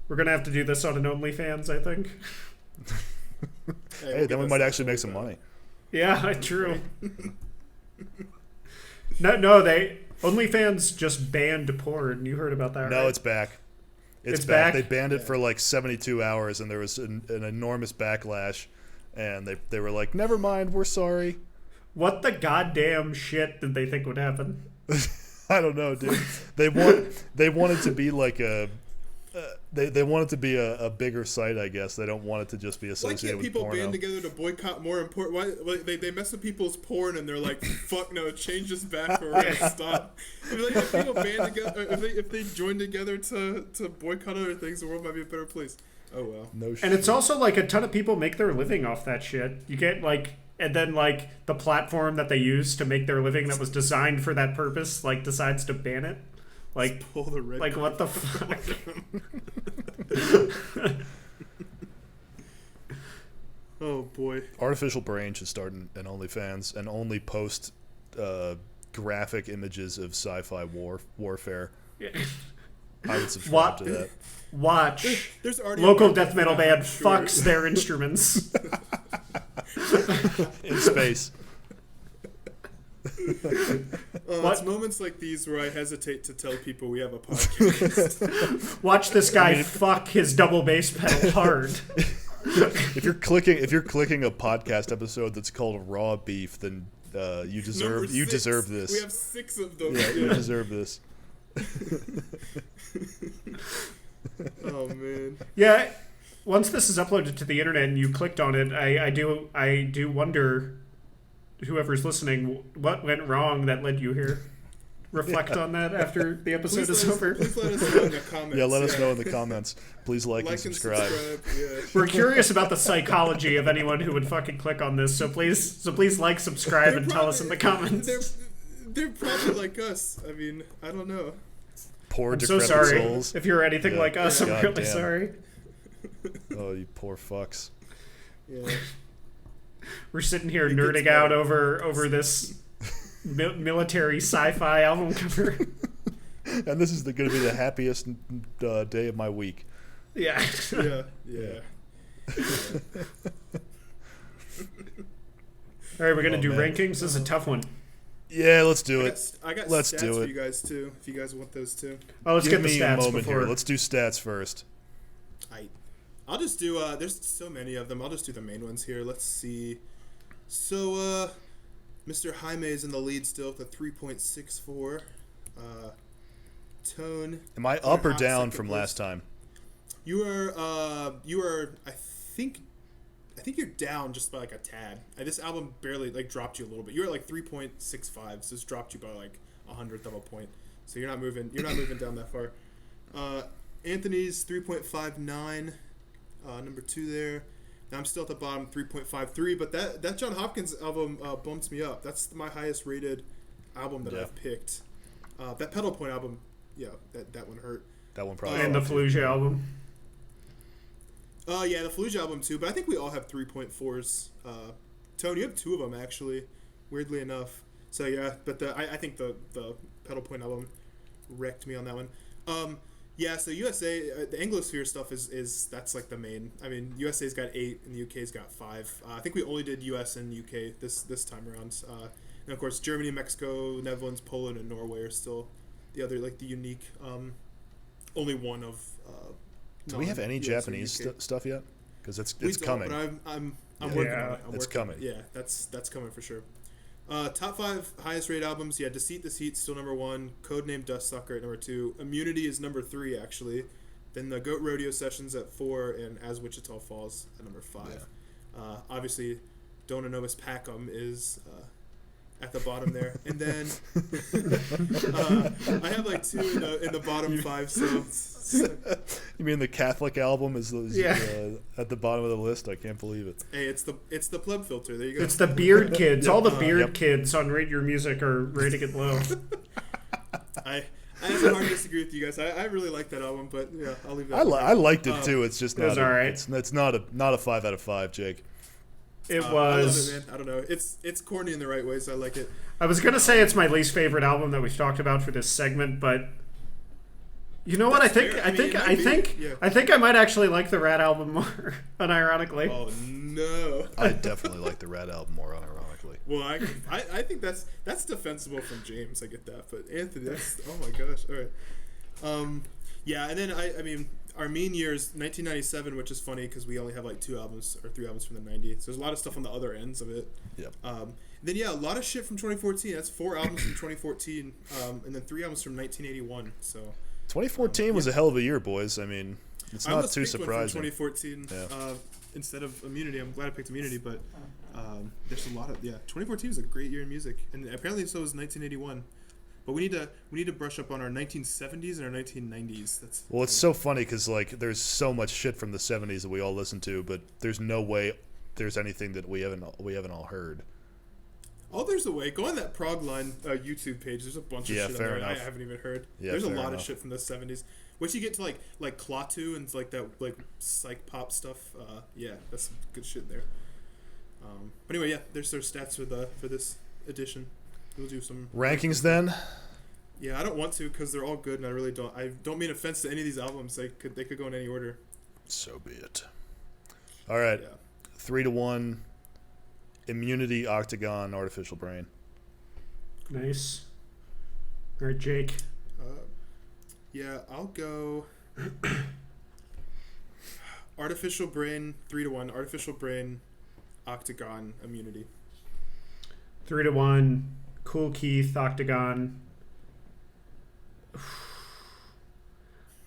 [SPEAKER 2] We're gonna have to do this on an OnlyFans, I think.
[SPEAKER 1] Hey, then we might actually make some money.
[SPEAKER 2] Yeah, true. No, OnlyFans just banned porn. You heard about that, right?
[SPEAKER 1] No, it's back. It's back. They banned it for like 72 hours, and there was an enormous backlash. And they were like, never mind, we're sorry.
[SPEAKER 2] What the goddamn shit did they think would happen?
[SPEAKER 1] I don't know, dude. They wanted to be like a... They want it to be a bigger site, I guess. They don't want it to just be associated with porno.
[SPEAKER 3] Why can't people band together to boycott more important? Why they mess with people's porn and they're like, "Fuck no, change this back or we're gonna stop." If people band together, if they join together to boycott other things, the world might be a better place. Oh well.
[SPEAKER 1] No shit.
[SPEAKER 2] And it's also like a ton of people make their living off that shit. You get like, and then like the platform that they use to make their living that was designed for that purpose, like decides to ban it. Like,
[SPEAKER 3] pull the red
[SPEAKER 2] like what the fuck?
[SPEAKER 3] Oh boy!
[SPEAKER 1] Artificial Brain should start an OnlyFans and only post graphic images of sci-fi warfare. I would subscribe to that.
[SPEAKER 2] Watch.
[SPEAKER 3] There's already
[SPEAKER 2] local death metal band fucks their instruments
[SPEAKER 1] in space.
[SPEAKER 3] It's moments like these where I hesitate to tell people we have a podcast.
[SPEAKER 2] Watch this guy fuck his double bass pedal hard.
[SPEAKER 1] If you're clicking a podcast episode that's called Raw Beef, then you deserve this.
[SPEAKER 3] We have 6 of them.
[SPEAKER 1] Yeah, you deserve this.
[SPEAKER 3] Oh man.
[SPEAKER 2] Yeah. Once this is uploaded to the internet and you clicked on it, I do wonder, whoever's listening, what went wrong that led you here? Reflect on that after the episode is over.
[SPEAKER 3] Please let us know in the comments.
[SPEAKER 1] Yeah, let us know in the comments. Please like and subscribe.
[SPEAKER 3] Yeah.
[SPEAKER 2] We're curious about the psychology of anyone who would fucking click on this, so please like, subscribe, and tell us in the comments.
[SPEAKER 3] They're probably like us. I mean, I don't know.
[SPEAKER 1] Poor
[SPEAKER 2] I'm so
[SPEAKER 1] decrepit
[SPEAKER 2] sorry.
[SPEAKER 1] souls.
[SPEAKER 2] If you're anything like us, I'm
[SPEAKER 1] God
[SPEAKER 2] really
[SPEAKER 1] damn.
[SPEAKER 2] sorry.
[SPEAKER 1] Oh, you poor fucks.
[SPEAKER 3] Yeah.
[SPEAKER 2] We're sitting here nerding out over this military sci-fi album cover.
[SPEAKER 1] And this is going to be the happiest day of my week.
[SPEAKER 2] Yeah.
[SPEAKER 3] Yeah.
[SPEAKER 2] All right, we're going to do rankings. This is a tough one.
[SPEAKER 1] Yeah, let's do it.
[SPEAKER 3] I got
[SPEAKER 1] let's
[SPEAKER 3] stats
[SPEAKER 1] do
[SPEAKER 3] for
[SPEAKER 1] it.
[SPEAKER 3] you guys too, if you guys want those too.
[SPEAKER 2] Oh, let's
[SPEAKER 1] Give
[SPEAKER 2] get the
[SPEAKER 1] me
[SPEAKER 2] stats
[SPEAKER 1] a moment
[SPEAKER 2] before.
[SPEAKER 1] here. Let's do stats first.
[SPEAKER 3] I'll just do. There's so many of them. I'll just do the main ones here. Let's see. So, Mr. Jaime is in the lead still with a 3.64. Tone.
[SPEAKER 1] Am I up or down from last time?
[SPEAKER 3] You are. I think you're down just by like a tad. This album barely like dropped you a little bit. You're at like 3.65, so it's dropped you by like 100th of a point. So you're not moving. You're not moving down that far. Anthony's 3.59. Number 2 there. Now I'm still at the bottom, 3.53. But that John Hopkins album bumps me up. That's my highest rated album that I've picked. That Pedal Point album, yeah, that one hurt.
[SPEAKER 1] That one probably.
[SPEAKER 2] And the Fallujah album.
[SPEAKER 3] Yeah, the Fallujah album too. But I think we all have 3.4s. Tony, you have 2 of them actually. Weirdly enough. So yeah, but I think the Pedal Point album wrecked me on that one. Yeah, so USA, the Anglosphere stuff is that's like the main. I mean, USA's got 8 and the UK's got 5. I think we only did US and UK this time around. And of course, Germany, Mexico, Netherlands, Poland, and Norway are still the other like the unique. Only one of.
[SPEAKER 1] Do we have any Japanese stuff yet? Because it's coming.
[SPEAKER 3] But I'm working on it.
[SPEAKER 1] It's coming.
[SPEAKER 3] Yeah, that's coming for sure. Top 5 highest rated albums. Yeah, Deceit still number 1. Codename Dustsucker at number 2. Immunity is number 3 actually. Then the Goat Rodeo Sessions at 4, and As Wichita Falls at number 5. Yeah. Obviously, Dona Nobis Pacem is at the bottom there, and then I have like 2 in the bottom 5. So
[SPEAKER 1] you mean the Catholic album is at the bottom of the list? I can't believe it.
[SPEAKER 3] Hey, it's the pleb filter. There you go.
[SPEAKER 2] It's the beard kids. All the beard kids on Rate Your Music are rating it low.
[SPEAKER 3] I have a hard disagree with you guys. I really like that album, but yeah, I'll leave that.
[SPEAKER 1] I liked it too. It's just not.
[SPEAKER 2] All right.
[SPEAKER 1] It's not a 5 out of 5, Jake.
[SPEAKER 2] It was.
[SPEAKER 3] I love it, man. I don't know. It's corny in the right ways. I like it.
[SPEAKER 2] I was gonna say it's my least favorite album that we've talked about for this segment, but you know what? I think I might actually like the Rat album more, unironically.
[SPEAKER 3] Oh no!
[SPEAKER 1] I definitely like the Rat album more, unironically.
[SPEAKER 3] Well, I think that's defensible from James. I get that, but Anthony, that's oh my gosh! All right. Yeah, and then I mean. Our mean year is 1997, which is funny because we only have like 2 albums or 3 albums from the 90s. So there's a lot of stuff on the other ends of it.
[SPEAKER 1] Yep.
[SPEAKER 3] Then a lot of shit from 2014. That's 4 albums from 2014, and then 3 albums from 1981. So
[SPEAKER 1] 2014 was a hell of a year, boys. I mean, it's not too surprising.
[SPEAKER 3] 2014 instead of Immunity. I'm glad I picked Immunity, but there's a lot of 2014 was a great year in music, and apparently so was 1981. But we need to brush up on our 1970s and our 1990s.
[SPEAKER 1] It's so funny because like there's so much shit from the 70s that we all listen to, but there's no way there's anything that we haven't all heard.
[SPEAKER 3] Oh, there's a way. Go on that Prog Line YouTube page. There's a bunch of shit on there I haven't even heard. Yeah, there's a lot of shit from the 70s. Once you get to like Klaatu and like that like psych pop stuff, that's some good shit there. But anyway, there's their stats for this edition. We'll do some
[SPEAKER 1] rankings then.
[SPEAKER 3] Yeah, I don't want to because they're all good, and I don't mean offense to any of these albums. They could go in any order.
[SPEAKER 1] So be it. All right, 3-1. Immunity, Octagon, Artificial Brain.
[SPEAKER 2] Nice. All right, Jake.
[SPEAKER 3] I'll go. Artificial Brain 3-1. Artificial Brain, Octagon, Immunity.
[SPEAKER 2] 3-1. Kool Keith, Octagon,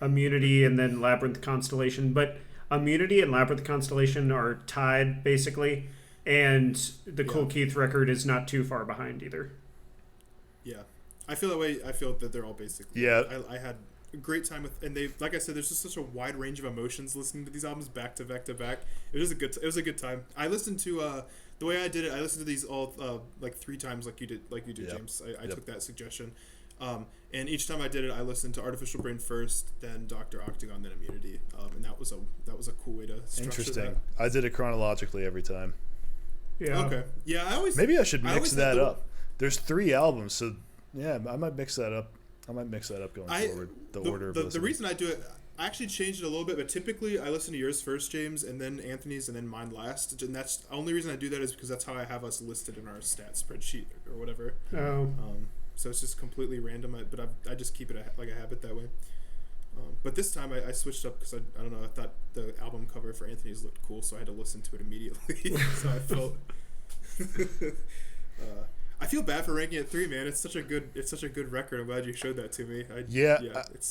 [SPEAKER 2] Immunity, and then Labyrinth Constellation. But Immunity and Labyrinth Constellation are tied, basically, and the Kool Keith record is not too far behind either. Yeah.
[SPEAKER 3] I feel that way. I feel that they're all basically...
[SPEAKER 1] Yeah.
[SPEAKER 3] I had a great time with... And they, like I said, there's just such a wide range of emotions listening to these albums back to back to back. It was a good time. I listened to... the way I did it, I listened to these all like 3 times, like you did, James. I took that suggestion, and each time I did it, I listened to Artificial Brain first, then Dr. Octagon, then Immunity, and that was a cool way to structure
[SPEAKER 1] Interesting.
[SPEAKER 3] that.
[SPEAKER 1] I did it chronologically every time.
[SPEAKER 2] Yeah.
[SPEAKER 3] Okay. Yeah,
[SPEAKER 1] maybe I should mix that up. There's 3 albums, so yeah, I might mix that up. going forward. The
[SPEAKER 3] reason I do it. I actually changed it a little bit, but typically I listen to yours first, James, and then Anthony's, and then mine last. And that's the only reason I do that is because that's how I have us listed in our stat spreadsheet or whatever.
[SPEAKER 2] Oh.
[SPEAKER 3] So it's just completely random, but I just keep it like a habit that way. But this time I switched up because I don't know, I thought the album cover for Anthony's looked cool, so I had to listen to it immediately. So I felt... I feel bad for ranking it 3, man. It's such a good record. I'm glad you showed that to me.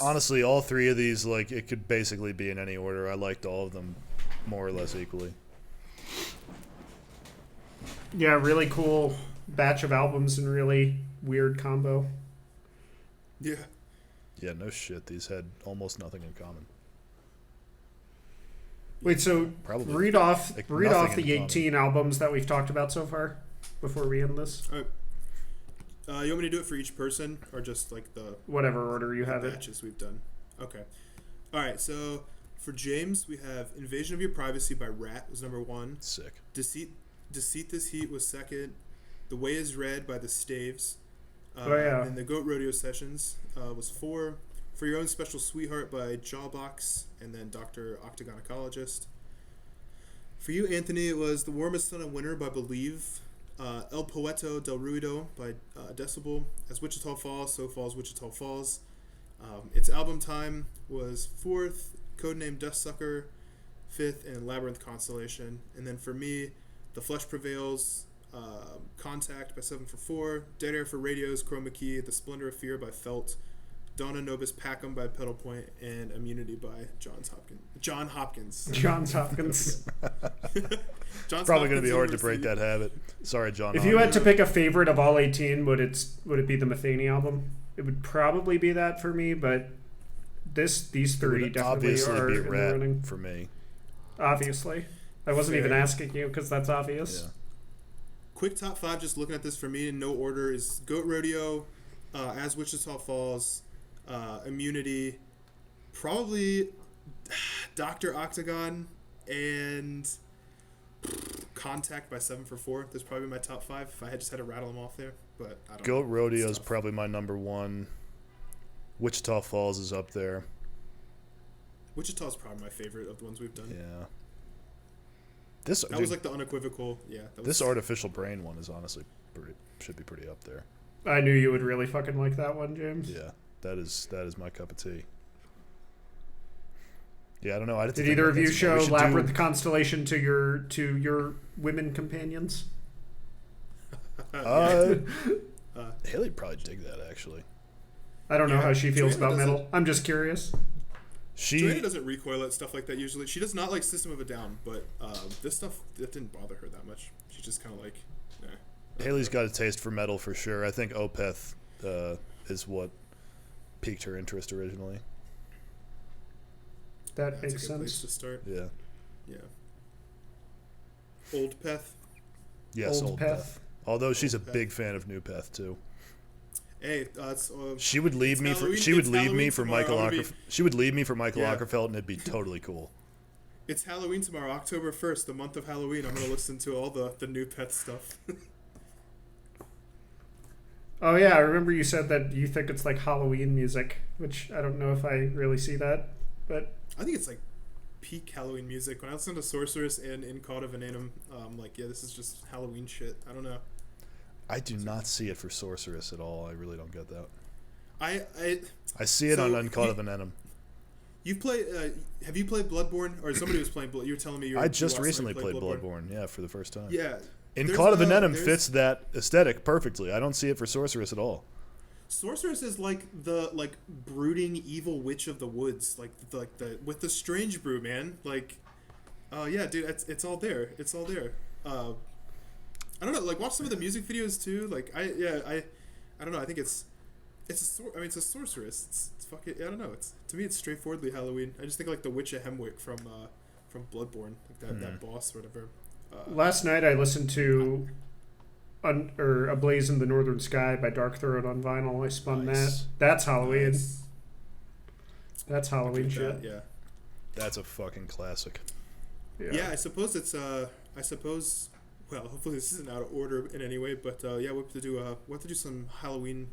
[SPEAKER 1] Honestly, all 3 of these, like, it could basically be in any order. I liked all of them more or less equally.
[SPEAKER 2] Yeah, really cool batch of albums and really weird combo.
[SPEAKER 3] Yeah.
[SPEAKER 1] Yeah, no shit. These had almost nothing in common.
[SPEAKER 2] Wait, so read off the 18 albums that we've talked about so far before we end this.
[SPEAKER 3] All right. You want me to do it for each person or just like the
[SPEAKER 2] whatever order you have it?
[SPEAKER 3] Batches we've done. Okay. All right, so for James, we have Invasion of Your Privacy by Rat was number 1.
[SPEAKER 1] Sick.
[SPEAKER 3] Deceit This Heat was second. The Way Is Red by the Staves. And the Goat Rodeo Sessions was 4. For Your Own Special Sweetheart by Jawbox, and then Dr. Octagonecologyst. For you, Anthony, it was The Warmest Sun of Winter by Believe. El Poeto del Ruido by Decibel. As Wichita Falls, So Falls Wichita Falls. Its album time was 4th, Codename Dustsucker 5th, and Labyrinth Constellation. And then for me, The Flesh Prevails, Contact by 7 for 4, Dead Air for Radios, Chroma Key, The Splendor of Fear by Felt, Donna Nobis Packham by Pedal Point, and Immunity by John Hopkins.
[SPEAKER 2] Johns Hopkins.
[SPEAKER 3] John's
[SPEAKER 1] Probably going to be hard to break that habit. Sorry, John.
[SPEAKER 2] If you had to pick a favorite of all 18, would it be the Metheny album? It would probably be that for me, but these three definitely are
[SPEAKER 1] be
[SPEAKER 2] in the
[SPEAKER 1] Rat
[SPEAKER 2] running.
[SPEAKER 1] for me.
[SPEAKER 2] Obviously. I wasn't even asking you because that's obvious.
[SPEAKER 1] Yeah.
[SPEAKER 3] Quick top 5, just looking at this for me in no order, is Goat Rodeo, As Wichita Falls, Immunity, probably Dr. Octagon, and Contact by 7 for 4. That's probably my top 5 if I had just had to rattle them off there. But I don't
[SPEAKER 1] Goat
[SPEAKER 3] know.
[SPEAKER 1] Rodeo is probably my number 1. Wichita Falls is up there.
[SPEAKER 3] Wichita's probably my favorite of the ones we've done.
[SPEAKER 1] Yeah.
[SPEAKER 3] That was like the unequivocal. Yeah.
[SPEAKER 1] This Artificial Brain one is honestly should be pretty up there.
[SPEAKER 2] I knew you would really fucking like that one, James.
[SPEAKER 1] Yeah, that is my cup of tea. Yeah, I don't know.
[SPEAKER 2] Did either of you show Labyrinth Constellation to your women companions?
[SPEAKER 1] Haley'd probably dig that, actually.
[SPEAKER 2] I don't know how she feels about metal. I'm just curious.
[SPEAKER 3] Joanna doesn't recoil at stuff like that usually. She does not like System of a Down, but this stuff, that didn't bother her that much. She's just kind of like,
[SPEAKER 1] Haley's got a taste for metal for sure. I think Opeth is what piqued her interest originally.
[SPEAKER 2] That
[SPEAKER 3] That's
[SPEAKER 2] makes
[SPEAKER 3] a good
[SPEAKER 2] sense.
[SPEAKER 3] place to start.
[SPEAKER 1] Yeah.
[SPEAKER 3] Yeah. Old Peth.
[SPEAKER 1] Yes, Old Peth. Although she's a
[SPEAKER 3] Old Peth.
[SPEAKER 1] big fan of New Peth too.
[SPEAKER 3] Hey, it's,
[SPEAKER 1] she would leave me for Michael Ockerfeldt. She would leave me for Michael Ockerfeldt, and it'd be totally cool.
[SPEAKER 3] It's Halloween tomorrow, October 1st, the month of Halloween. I'm gonna listen to all the New Peth stuff.
[SPEAKER 2] Oh yeah, I remember you said that you think it's like Halloween music, which I don't know if I really see that, but
[SPEAKER 3] I think it's like peak Halloween music. When I listen to Sorceress and In Cauda Venenum, I'm like, yeah, this is just Halloween shit. I don't know.
[SPEAKER 1] I do not see it for Sorceress at all. I really don't get that.
[SPEAKER 3] I
[SPEAKER 1] see it on Uncauda Venenum.
[SPEAKER 3] You've played? Have you played Bloodborne? Or somebody was playing? You were telling me
[SPEAKER 1] I just recently played Bloodborne. Yeah, for the first time.
[SPEAKER 3] Yeah.
[SPEAKER 1] Incauda Venenum fits that aesthetic perfectly. I don't see it for Sorceress at all.
[SPEAKER 3] Sorceress is like the brooding evil witch of the woods, like the with the strange brew, man. Like, yeah, dude, it's all there. It's all there. I don't know. Like, watch some of the music videos too. Like, I don't know. I think it's a sorceress. It's fucking. I don't know. To me, it's straightforwardly Halloween. I just think like the Witch of Hemwick from Bloodborne, like that boss or whatever.
[SPEAKER 2] Last night I listened to A Blaze in the Northern Sky by Darkthrone on vinyl. I spun that. That's Halloween.
[SPEAKER 3] Nice.
[SPEAKER 2] That's Halloween shit.
[SPEAKER 3] Yeah.
[SPEAKER 1] That's a fucking classic.
[SPEAKER 3] Yeah, I suppose it's well, hopefully this isn't out of order in any way, but yeah, we have to do some Halloween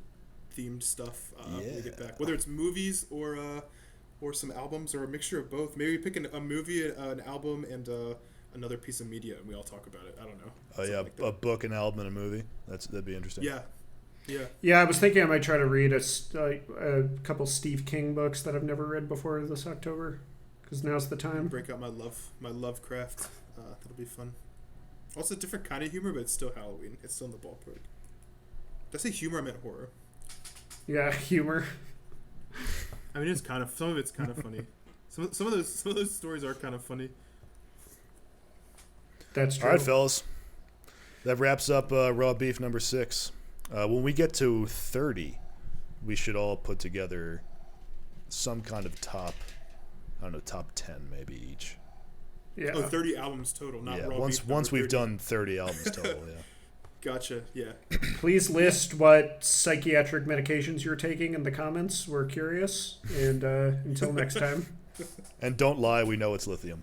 [SPEAKER 3] themed stuff when we get back. Whether it's movies or some albums or a mixture of both. Maybe pick a movie, an album, and another piece of media, and we all talk about it. I don't know.
[SPEAKER 1] Oh yeah, like a book, an album, and a movie. That'd be interesting.
[SPEAKER 3] Yeah.
[SPEAKER 2] I was thinking I might try to read a couple Steve King books that I've never read before this October, because now's the time.
[SPEAKER 3] Break out my Lovecraft. That'll be fun. Also, a different kind of humor, but it's still Halloween. It's still in the ballpark. Did I say humor? I meant horror.
[SPEAKER 2] Yeah, humor.
[SPEAKER 3] I mean, some of it's kind of funny. Some of those stories are kind of funny.
[SPEAKER 2] That's true.
[SPEAKER 1] All right, fellas. That wraps up Raw Beef number 6. When we get to 30, we should all put together some kind of top 10 maybe each.
[SPEAKER 2] Yeah.
[SPEAKER 3] Oh, 30 albums total, not Raw Beef.
[SPEAKER 1] Once we've done 30 albums total, yeah.
[SPEAKER 3] Gotcha, yeah.
[SPEAKER 2] Please list what psychiatric medications you're taking in the comments. We're curious. And until next time.
[SPEAKER 1] And don't lie, we know it's lithium.